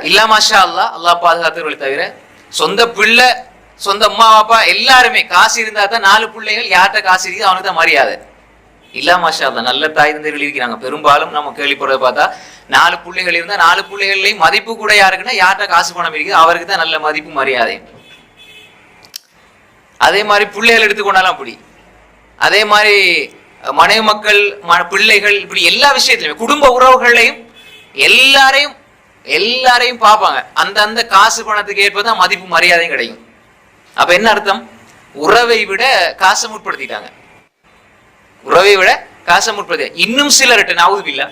இல்லா மாஷா அல்லாஹ் பாதுகாத்தவர்களை தவிர சொந்த பிள்ளை சொந்த அம்மா அப்பா எல்லாருமே காசு இருந்தா தான் 4 பிள்ளைகள் யார்கிட்ட காசு இருக்குது அவனுக்கு தான் மரியாதை. இல்லா மாஷா அல்லாஹ் நல்ல தாய் தந்தையர்கள் இருக்கிறாங்க. பெரும்பாலும் நம்ம கேள்விப்படுறத பார்த்தா 4 பிள்ளைகள் இருந்தா 4 பிள்ளைகள்லையும் மதிப்பு கூட யாருக்குன்னா யார்கிட்ட காசு பணம் இருக்குது அவருக்கு தான் நல்ல மதிப்பு மரியாதை. அதே மாதிரி பிள்ளைகள் எடுத்துக்கொண்டாலும் அப்படி, அதே மாதிரி மனைவி மக்கள் பிள்ளைகள், இப்படி எல்லா விஷயத்திலுமே குடும்ப உறவுகளையும் எல்லாரையும் பார்ப்பாங்க. அந்த காசு பணத்துக்கு ஏற்பதான் மதிப்பு மரியாதையும் கிடைக்கும். அப்ப என்ன அர்த்தம்? உறவை விட காசை முற்படுத்திட்டாங்க, உறவை விட காசை முற்படுத்தி. இன்னும் சிலர்கிட்ட நாவுதுபில்ல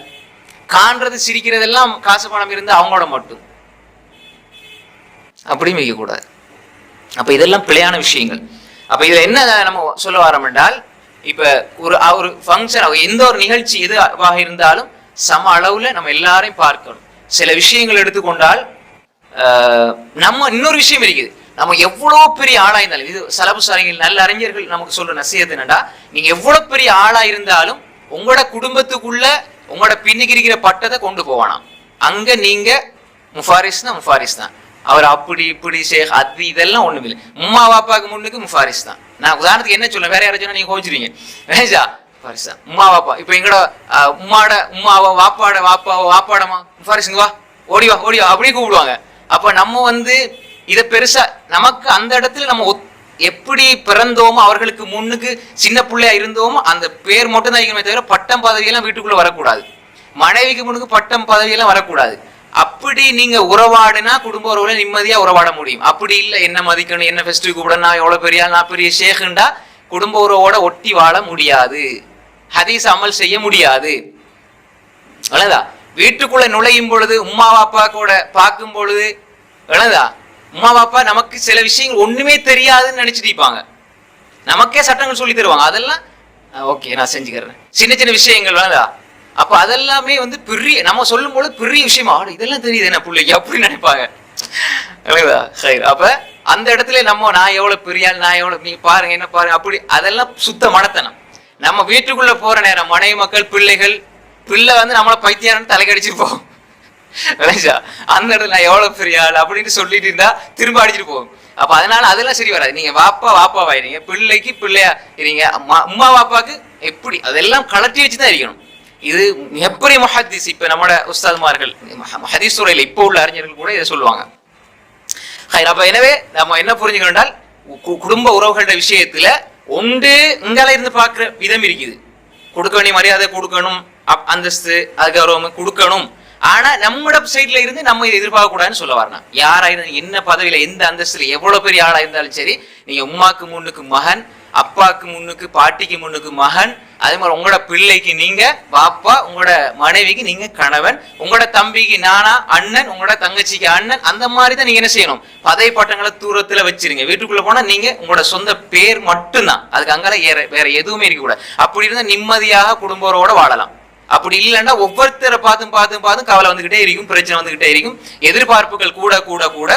காண்றது சிரிக்கிறதெல்லாம் காசு பணம் இருந்து அவங்களோட மட்டும், அப்படியும் வைக்க கூடாது. அப்ப இதெல்லாம் பிழையான விஷயங்கள். அப்ப இதுல என்ன நம்ம சொல்ல வரோம் என்றால், இப்ப ஒரு ஃபங்க்ஷன் எந்த ஒரு நிகழ்ச்சி எதுவாக இருந்தாலும் சம அளவுல நம்ம எல்லாரையும் பார்க்கணும். சில விஷயங்கள் எடுத்துக்கொண்டால் நம்ம இன்னொரு விஷயம் இருக்குது, நம்ம எவ்வளவு பெரிய ஆளா இருந்தாலும், இது சலபு சாரிகள் நல்ல அறிஞர்கள் நமக்கு சொல்ற நசியத்து என்னடா, நீங்க எவ்வளவு பெரிய ஆளா இருந்தாலும் உங்களோட குடும்பத்துக்குள்ள உங்களோட பின்னுக்கு இருக்கிற பட்டத்தை கொண்டு போவானாம். அங்க நீங்க முஃபாரிஸ் தான். அவர் அப்படி இப்படி ஷேக் அது இதெல்லாம் ஒண்ணும் இல்லை. உம்மா வாப்பாக்கு முன்னுக்கு முஃபாரிஸ் தான். நான் உதாரணத்துக்கு என்ன சொல்ல, வேற யாரும் சொன்னா நீங்க கோச்சிருவீங்க. முஃபாரிஸ் தான் உம்மா வாப்பா. இப்ப எங்கட உம்மாவை வாப்பாடமா முஃபாரிஸ் வா ஓடிவா அப்படி கூப்பிடுவாங்க. அப்ப நம்ம இதை பெருசா நமக்கு அந்த இடத்துல நம்ம எப்படி பிறந்தோமோ அவர்களுக்கு முன்னுக்கு சின்ன பிள்ளையா இருந்தோமோ அந்த பேர் மட்டும் தான் இருக்கணுமே தவிர பட்டம் பதவியெல்லாம் வீட்டுக்குள்ள வரக்கூடாது. மனைவிக்கு முன்னுக்கு பட்டம் பதவியெல்லாம் வரக்கூடாது. அப்படி நீங்க உறவாடுனா குடும்ப உறவுல நிம்மதியா உறவாட முடியும். அப்படி இல்லை என்ன மதிக்கணும், என்ன ஃபெஸ்டிவல் கூட, நான் எவ்வளவு பெரிய நான் பெரிய ஷேக்குண்டா குடும்ப உறவோட ஒட்டி வாழ முடியாது, ஹதீஸ் அமல் செய்ய முடியாது. அவ்வளவுதா. வீட்டுக்குள்ள நுழையும் பொழுது உம்மா வாப்பா கூட பார்க்கும் பொழுது அவ்வளவுதா, உம்மா பாப்பா நமக்கு சில விஷயங்கள் ஒண்ணுமே தெரியாதுன்னு நினைச்சிட்டு இருப்பாங்க. நமக்கே சட்டங்கள் சொல்லி தருவாங்க. அதெல்லாம் ஓகே நான் செஞ்சுக்கிறேன். சின்ன சின்ன விஷயங்கள் வேணா. அப்ப அதெல்லாமே பெரிய நம்ம சொல்லும் போது பெரிய விஷயமா இதெல்லாம் தெரியுது என்ன பிள்ளைக்கு அப்படின்னு நினைப்பாங்க. அப்ப அந்த இடத்துல நான் எவ்வளவு பெரிய ஆள், நான் எவ்வளவு, நீங்க பாருங்க என்ன பாருங்க அப்படி, அதெல்லாம் சுத்த மனத்தனம். நம்ம வீட்டுக்குள்ள போற நேரம் மனைவி மக்கள் பிள்ளைகள் பிள்ளை நம்மளை பைத்தியம் தலைக்கடிச்சிருப்போம். அந்த இடத்துல நான் எவ்வளவு பெரிய ஆள் அப்படின்னு சொல்லிட்டு இருந்தா திரும்ப அடிச்சுட்டு போகும். அப்ப அதனால அதெல்லாம் சரி வராது. நீங்க வாப்பாவாயிருங்க, பிள்ளைக்கு பிள்ளையா இருங்க, அம்மா வாப்பாக்கு எப்படி அதெல்லாம் கலட்டி வச்சுதான் இருக்கணும். இது மிகப்பெரிய முஹத்திஸ். இப்ப நம்மட உஸ்தாத்மார்கள் ஹதீஸ் துறையில இப்போ உள்ள அறிஞர்கள் கூட இதை சொல்லுவாங்க. அப்ப எனவே நம்ம என்ன புரிஞ்சுக்கணும்னால் குடும்ப உறவுகளோட விஷயத்துல ஒன்று இங்கால இருந்து பார்க்கிற விதம் இருக்குது. கொடுக்க வேண்டிய மரியாதை கொடுக்கணும், அந்தஸ்து அது கௌரவம் கொடுக்கணும். ஆனா நம்மட சைட்ல இருந்து நம்ம இதை எதிர்பார்க்க கூடாதுன்னு சொல்ல வரணும். யாராயிருந்தாலும் என்ன பதவியில எந்த அந்தஸ்துல எவ்வளவு பெரிய ஆளா இருந்தாலும் சரி, நீங்க உம்மாக்கு முன்னுக்கு மகன், அப்பாக்கு முன்னுக்கு பாட்டிக்கு முன்னுக்கு மகன், அதே மாதிரி உங்களோட பிள்ளைக்கு நீங்க பாப்பா, உங்களோட மனைவிக்கு நீங்க கணவன், உங்களோட தம்பிக்கு நானா அண்ணன், உங்களோட தங்கச்சிக்கு அண்ணன். அந்த மாதிரி தான் நீங்க என்ன செய்யணும், பதவி பட்டங்களை தூரத்துல வச்சிருங்க. வீட்டுக்குள்ள போனா நீங்க உங்களோட சொந்த பேர் மட்டும்தான், அதுக்கு அங்கால வேற எதுவுமே இருக்க கூடாது. அப்படி இருந்தா நிம்மதியாக குடும்பத்தோட வாழலாம். அப்படி இல்லைன்னா ஒவ்வொருத்தரை பார்த்தும் கவலை வந்துகிட்டே இருக்கும், பிரச்சனை வந்துகிட்டே இருக்கும். எதிர்பார்ப்புகள் கூட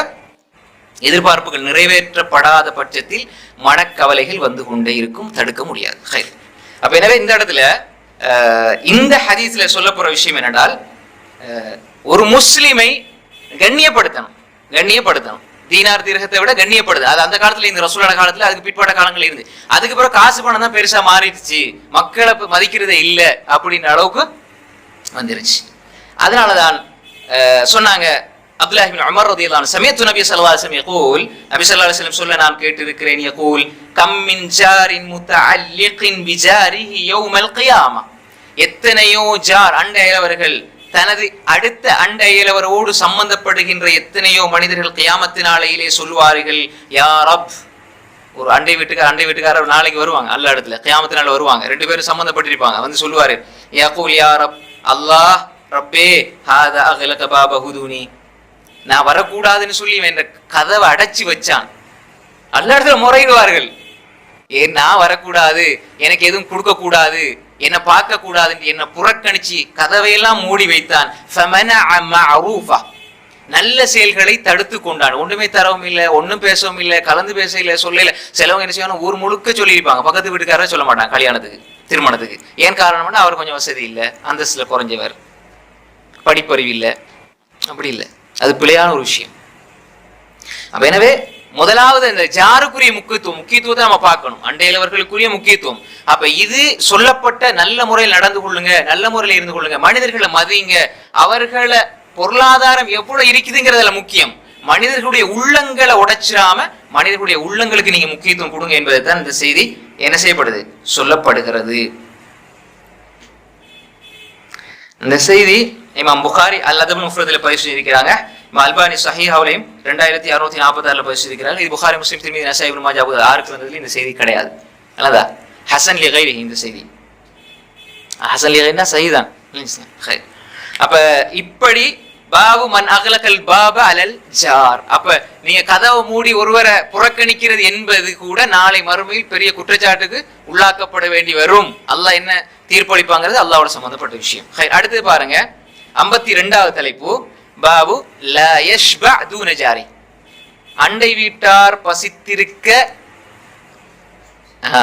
எதிர்பார்ப்புகள் நிறைவேற்றப்படாத பட்சத்தில் மனக்கவலைகள் வந்து கொண்டே இருக்கும், தடுக்க முடியாது. அப்ப எனவே இந்த இடத்துல இந்த ஹதீஸ்ல சொல்ல போற விஷயம் என்னென்றால், ஒரு முஸ்லிமை கண்ணியப்படுத்தணும். தீனார் தீரகத்தை விட கண்ணியப்படுது. அது அந்த காலத்துல இந்த ரசூலுல்லாஹ் காலத்துல, அதுக்கு பிற்பட்ட காலங்கள் இருந்து, அதுக்கு பிறகு காசு பணம் தான் பெருசா மாறிடுச்சு, மக்களை மதிக்கிறதே இல்லை அப்படின்ற அளவுக்கு வந்துருச்சு. அதனாலதான் சொன்னாங்க அப்துல்லாஹ் இப்னு உமர் ரலியல்லாஹு அன்ஹு, சமயத்து நபி ஸல்லல்லாஹு அலைஹி வஸல்லம் யகூல், நபி ஸல்லல்லாஹு அலைஹி வஸல்லம் சொல்ல நான் கேட்டிருக்கிறேன், யகூல் கம் மின் ஜாரின் முத்தஅல்லிகின் பிஜாரிஹி யௌமல் கியாமா, எத்தனையோ ஜார் அண்டையவர்கள் தனது அடுத்த அண்டையவரோடு சம்பந்தப்படுகின்ற எத்தனையோ மனிதர்கள் கியாமத்து நாளையிலே சொல்வார்கள், யா ரப். ஒரு அண்டை வீட்டுக்காரர் நாளைக்கு வருவாங்க, அல்ல இடத்துல கியாமத்து நாள் வருவாங்க, ரெண்டு பேரும் சம்பந்தப்பட்டிருப்பாங்க, சொல்லுவாரு, யகூல் யா ரப், அல்லாஹ் ரப்பே ஹாதா அக்லக பாப ஹுதுனி, நான் வரக்கூடாதுன்னு சொல்லி என்ற கதவை அடைச்சி வச்சான். அல்ல இடத்துல முறையிடுவார்கள், ஏன் நான் வரக்கூடாது, எனக்கு எதுவும் கொடுக்க கூடாது, என்னை பார்க்க கூடாது, என்னை புறக்கணிச்சு கதவையெல்லாம் மூடி வைத்தான். நல்ல செயல்களை தடுத்து கொண்டான். ஒன்றுமே தரவும் இல்லை, ஒன்றும் பேசவும் இல்லை, கலந்து பேச இல்லை, சொல்லல. சிலவங்க என்ன செய்வாங்க, ஊர் முழுக்க சொல்லியிருப்பாங்க, பக்கத்து வீட்டுக்காரரை சொல்ல மாட்டாங்க கல்யாணத்துக்கு திருமணத்துக்கு. ஏன் காரணம்னா அவர் கொஞ்சம் வசதி இல்லை, அந்தஸ்துல குறைஞ்சவர், படிப்பறிவு இல்லை, அப்படி இல்லை. அது பிழையான ஒரு விஷயம். அப்ப எனவே முதலாவது இந்த ஜாருக்குரிய முக்கியத்துவத்தை நம்ம பார்க்கணும், அண்டையிலவர்களுக்குரிய முக்கியத்துவம். அப்ப இது சொல்லப்பட்ட நல்ல முறையில் நடந்து கொள்ளுங்க, நல்ல முறையில் இருந்து கொள்ளுங்க, மனிதர்களை மதிங்க, அவர்களை பொருளாதாரம் எவ்வளவு இருக்குதுங்கிறதுல முக்கியம். மனிதர்களுடைய உள்ளங்களை உடைச்சிடாம மனிதர்களுடைய உள்ளங்களுக்கு நீங்க முக்கியத்துவம் கொடுங்க என்பதை தான் இந்த செய்தி என்ன செய்யப்படுது, சொல்லப்படுகிறது. இந்த செய்தி இமாம் புகாரி அல்-அதப் முஃப்ரத்ல பதிவு செய்திருக்கிறாங்க. அல்பானி ஸஹீஹ்லையும் 2646 பதிவு செய்திருக்கிறார்கள். இது புகாரி, முஸ்லிம், திர்மிதி, நஸாயி, இப்னு மாஜா, ஆறுக்கு வந்ததில் இந்த செய்தி கிடையாது. அல்லதா ஹஸன் லி கைரிஹி, இந்த செய்தி ஹஸன் லி கைரினா சஹீஹ். அப்ப இப்படி பாபு மன் அக்லகல் பாப அலல் ஜார். அப்ப நீங்க கதவை மூடி ஒருவரை புறக்கணிக்கிறது என்பது கூட நாளை மறுமையில் பெரிய குற்றச்சாட்டுக்கு உள்ளாக்கப்பட வேண்டி வரும். அல்லாஹ் என்ன தீர்ப்பளிப்பாங்கிறது அல்லாஹ்வோட சம்பந்தப்பட்ட விஷயம். அடுத்து பாருங்க 52வது தலைப்பு, பாபு லா யஷ்பா தூன ஜாரி, அண்டை வீட்டார் பசித்திருக்க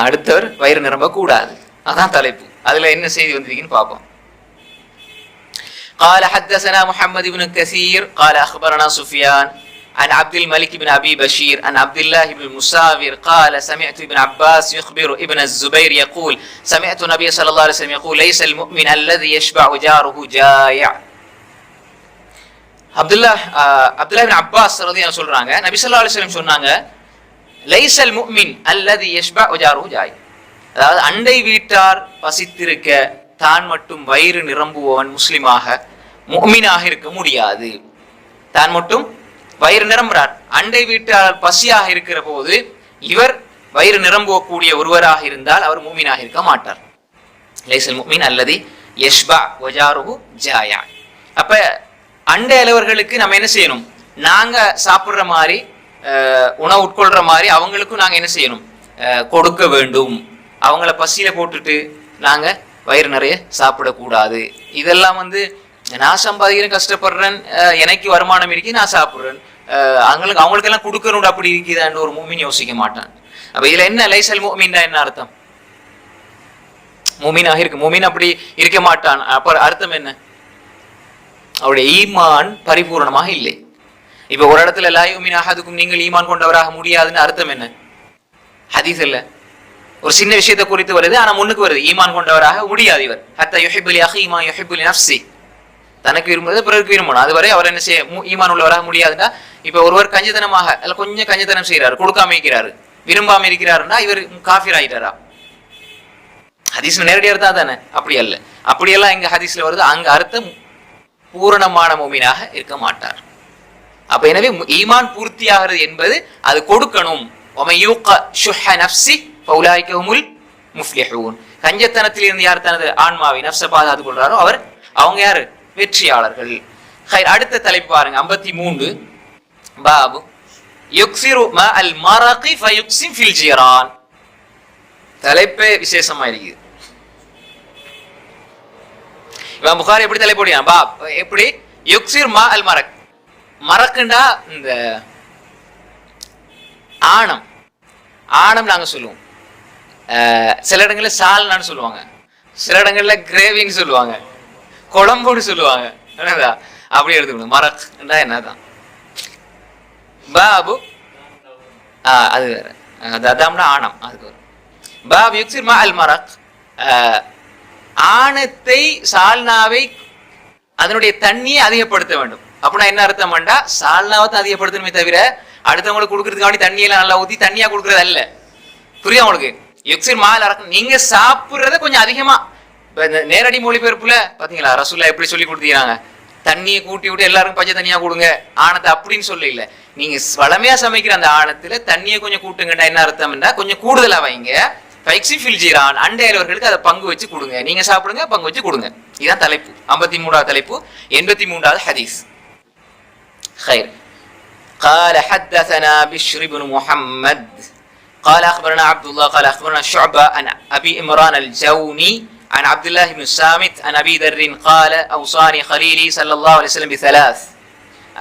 அடுத்தவர் வயிறு நிரம்ப கூடாது. அதான் தலைப்பு. அதுல என்ன செய்தி வந்திருக்குன்னு பார்ப்போம். قال حدثنا محمد بن كثير قال أخبرنا سفيان عن عبد الملك بن أبي بشير عن عبد الله بن المساور قال سمعت ابن عباس يخبر ابن الزبير يقول سمعت النبي صلى الله عليه وسلم يقول ليس المؤمن الذي يشبع جاره جائع. அப்துல்லாஹ் இப்னு அப்பாஸ் ரலியல்லாஹு சொல்றாங்க, நபி ஸல்லல்லாஹு அலைஹி வஸல்லம் சொன்னாங்க, லைஸல் முஃமின் அல்லதி யஷ்பஉ ஜாருஹு ஜாய். அதாவது அண்டை வீட்டார் பசித்திருக்க தான் மட்டும் வயிறு நிரம்புபவன் முஸ்லிமாக முஃமினாக இருக்க முடியாது. தான் மட்டும் வயிறு நிரம்புறார், அண்டை வீட்டார் பசியாக இருக்கிற போது இவர் வயிறு நிரம்பக்கூடிய ஒருவராக இருந்தால் அவர் முஃமினாக இருக்க மாட்டார். லைஸல் முஃமின் அல்லதி யஷ்பஉ ஜாருஹு ஜாயா. அப்ப அண்டை அளவர்களுக்கு நம்ம என்ன செய்யணும், நாங்க சாப்பிட்ற மாதிரி உணவு உட்கொள்ற மாதிரி அவங்களுக்கும் நாங்க என்ன செய்யணும், கொடுக்க வேண்டும். அவங்கள பசியில போட்டுட்டு நாங்க வயிறு நிறைய சாப்பிடக்கூடாது. இதெல்லாம் நான் சம்பாதிக்கிறேன், கஷ்டப்படுறேன், எனக்கு வருமானம் இருக்கு, நான் சாப்பிட்றேன், அவங்களுக்கெல்லாம் கொடுக்கணும் அப்படி இருக்குதான்னு ஒரு முஃமின் யோசிக்க மாட்டான். அப்ப இதுல என்ன லைஸல் முஃமின்னா என்ன அர்த்தம்? முஃமினாக இருக்கு, முஃமின் அப்படி இருக்க மாட்டான். அப்ப அர்த்தம் என்ன? அவருடைய ஈமான் பரிபூர்ணமாக இல்லை. இப்ப ஒரு இடத்துல லா யுமினு அஹதுக்கும் நீங்கள் ஈமான் கொண்டவராக முடியாதுன்னு அர்த்தம் என்ன? ஹதீஸ் இல்ல, ஒரு சின்ன விஷயத்தை குறித்து வருது, ஆனா முன்னுக்கு வருது ஈமான் கொண்டவராக முடியாது இவர். ஹத்தா யுஹிப்பு லி அஹி மா யுஹிப்பு லி நஃப்ஸி, தனக்கு விரும்புவது பிறருக்கு விரும்பணும், அதுவரை அவர் என்ன செய்ய ஈமான் உள்ளவராக முடியாதுன்னா. இப்ப ஒருவர் கஞ்சத்தனமாக அல்ல கொஞ்சம் கஞ்சத்தனம் செய்யறாரு, கொடுக்காம இருக்கிறாரு, விரும்பாம இருக்கிறாருன்னா இவர் காஃபிர் ஆயிட்டாரா? ஹதீஸ்ல நேரடி அர்த்தம் தானே? அப்படி அல்ல, அப்படியெல்லாம் எங்க ஹதீஸ்ல வருது, அங்க அர்த்தம் பூரணமான முஃமினாக இருக்க மாட்டார். அப்ப எனவே ஈமான் பூர்த்தியாகிறது என்பது அது கொடுக்கணும். கஞ்சத்தனத்தில் இருந்து யார் தனது ஆன்மாவை நஃப்ஸை பாதுகாத்துக் கொள்றாரோ அவங்க யாரு? வெற்றியாளர்கள். அடுத்த தலைப்பு பாருங்க, 53 பாபு யுக்ஸிரு மா அல் மரகி ஃபயுக்ஸிம் ஃபில் ஜீரான். தலைப்பே விசேஷமா இருக்குது. இமாம் புகாரி எப்படி தலை போடுறான்? பாப் எப்படி யுக்ஸிர் மா அல் மரக். மரக்குண்டா இந்த ஆணம், ஆணம் நாங்க சொல்லுவோம். சில இடங்கள்ல சால்னான்னு சொல்லுவாங்க, சில இடங்கள்ல கிரேவின்னு சொல்லுவாங்க, குழம்புன்னு சொல்லுவாங்க. அப்படி எடுத்துக்கணும். மரக் என்னதான் பாபு, அது வேற, அதாம்னா ஆணம், அதுக்கு வரும். பாப் யுக்ஸிர் மா அல் மரக், ஆணத்தை சால்னாவை அதனுடைய தண்ணியை அதிகப்படுத்த வேண்டும். அப்படின்னா என்ன அர்த்தம்? சால்னாவை தான் அதிகப்படுத்தணுமே தவிர அடுத்தவங்களுக்கு கொடுக்கறதுக்காண்டி தண்ணியெல்லாம் நல்லா ஊத்தி தண்ணியா கொடுக்கறது அல்ல. புரியுது உங்களுக்கு? யுக்ஸிர் மா அல் மரக், நீங்க சாப்பிடுறத கொஞ்சம் அதிகமா. நேரடி மொழிபெயர்ப்புல பாத்தீங்களா ரசூலுல்லாஹ் எப்படி சொல்லி கொடுத்தீங்க? தண்ணியை கூட்டி விட்டு எல்லாருக்கும் பச்சை தண்ணியா கொடுங்க ஆணத்தை அப்படின்னு சொல்ல இல்ல. நீங்க வளமையா சமைக்கிற அந்த ஆணத்துல தண்ணியை கொஞ்சம் கூட்டுங்கண்டா என்ன அர்த்தம்னா கொஞ்சம் கூடுதலா வைங்க. அண்டையவர்களுக்கு அதை பங்கு வச்சு கொடுங்க, நீங்க சாப்பிடுங்க, பங்கு வச்சு கொடுங்க. இதுதான் தலைப்பு. 53வது தலைப்பு, 83வது ஹதீஸ். خير قال حدثنا بشر بن محمد قال اخبرنا عبد الله قال اخبرنا شعبة عن ابي عمران الجوني عن عبد الله بن الصامت عن ابي ذر قال اوصاني خليلي صلى الله عليه وسلم بثلاث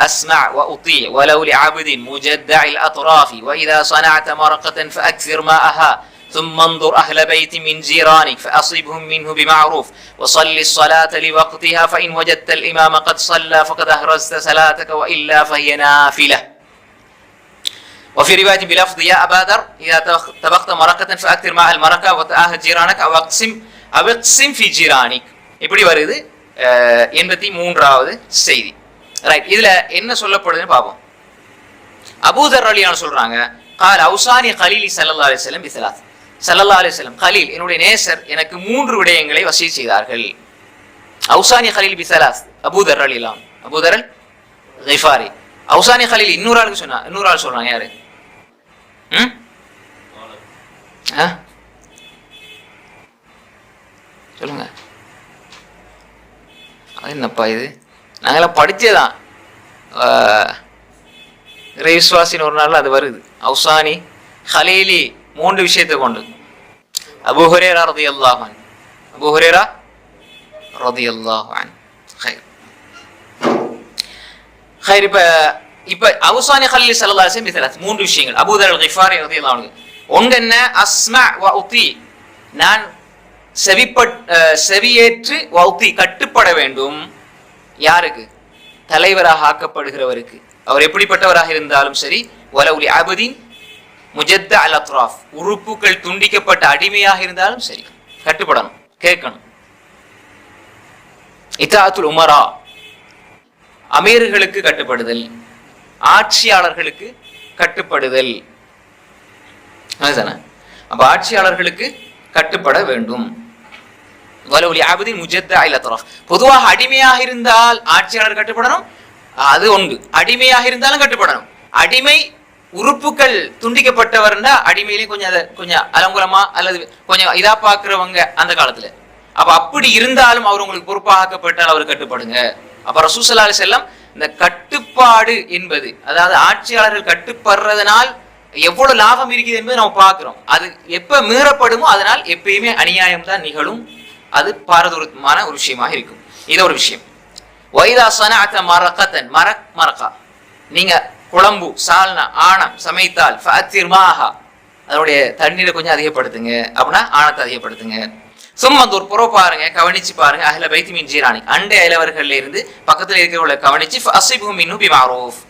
اسمع واطيع ولو لعبد مجدع الاطراف واذا صنعت مرقة فاكثر ماءها ثم انظر أهل بيت من جيرانك فأصبهم منه بمعروف وصل الصلاة لوقتها فإن وجدت الإمام قد صلى فقد أهرزت صلاتك وإلا فهي نافلة. وفي رواية بلفظ يا أبا ذر إذا طبخت مرقة فأكثر ماء المرقة وتآهد جيرانك أو اقسم في جيرانك. இப்படி வருது 83வது செய்தி. ரைட், இதுல என்ன சொல்லப்படுதுன்னு பாப்போம். அபூதர் ரலியல்லாஹு சொல்றாங்க, قال أوصاني خليلي صلى الله عليه وسلم بثلاث. ஸல்லல்லாஹு அலைஹி வஸல்லம் கலீல் என்னுடைய நேசர் எனக்கு 3 விடயங்களை வசிய செய்தார்கள். அவுசானி கலீல் பிஸலாஸ், அபூதர் ரலியல்லாஹு அன்ஹு, அபூதர் அல் கிஃபாரி. அவுசானி கலீல் இன்னொரு ஆளுக்கு சொன்னா, இன்னொரு ஆள் சொல்றாங்க, யாரு? சொல்லுங்க, என்னப்பா இது? நாங்கெல்லாம் படிச்சேதான், விசுவாசின் ஒரு நாள் அது வருது. அவுசானி ஹலீலி 3 விஷயத்தை கொண்டு. அபூ ஹுரைரா ரலியல்லாஹு அன்ஹு, அபூ ஹுரைரா ரலியல்லாஹு அன்ஹு. خير இப்ப அவுசானி ஹலீல் ஸல்லல்லாஹு அலைஹி வஸல்லம் 3 விஷயங்கள். அபூ தர் அல் கிஃபாரி ரலியல்லாஹு அன்ஹு, ஒன்று என்ன? அஸ்மா வ உதி, நான் செவியேற்று வ உதி கட்டுப்பட வேண்டும். யாருக்கு? தலைவராக ஆக்கப்படுகிறவருக்கு. அவர் எப்படிப்பட்டவராக இருந்தாலும் சரி, வலவுலி அபதின் முஜத்த அல் அத்ராஃப், உறுப்புகள் துண்டிக்கப்பட்ட அடிமையாக இருந்தாலும் சரி கட்டுப்படணும், கேட்கணும். இத்தாத்துல் உமரா, அமீர்களுக்கு கட்டுப்படுதல், ஆட்சியாளர்களுக்கு கட்டுப்படுதல். அப்ப ஆட்சியாளர்களுக்கு கட்டுப்பட வேண்டும். வலவுலி அபதின் முஜத்த அல் அத்ராஃப், பொதுவாக அடிமையாக இருந்தால் ஆட்சியாளர் கட்டுப்படணும், அது ஒன்று. அடிமையாக இருந்தாலும் கட்டுப்படணும். அடிமை உறுப்புகள் துண்டிக்கப்பட்டவர்னா அடிமையிலேயும் கொஞ்சம் அலங்குலமா அல்லது கொஞ்சம் இதா பாக்குறவங்க அந்த காலத்துல. அப்ப அப்படி இருந்தாலும் அவர் உங்களுக்கு பொறுப்பாக ஆக்கப்பட்டால் அவர் கட்டுப்படுங்க. அப்ப ரசூல் ஸல்லல்லாஹு அலைஹி வஸல்லம் இந்த கட்டுப்பாடு என்பது, அதாவது ஆட்சியாளர்கள் கட்டுப்படுறதுனால் எவ்வளவு லாபம் இருக்குது என்பதை நம்ம பார்க்கிறோம். அது எப்ப மீறப்படுமோ அதனால் எப்பயுமே அநியாயம் தான் நிகழும். அது பாரதூரமான ஒரு விஷயமாக இருக்கும். இது ஒரு விஷயம். வைதா சனஅத மரகதன், மரகா, நீங்க குழம்பு சால்னா ஆணம் சமைத்தால் ஃபஅத்திர் மாஹா, அதனுடைய தண்ணீரை கொஞ்சம் அதிகப்படுத்துங்க. அப்படின்னா ஆணத்தை அதிகப்படுத்துங்க. சும்மா ஒரு புற பாருங்க, கவனிச்சு பாருங்க. அஹ்ல பைத்தி மின் ஜீரானி, அண்டை அயலவர்கள்ல இருந்து பக்கத்துல இருக்கிறவங்களை கவனிச்சு ஃபஅஸிபுஹும் மின்ஹு பிமஅரூஃப்,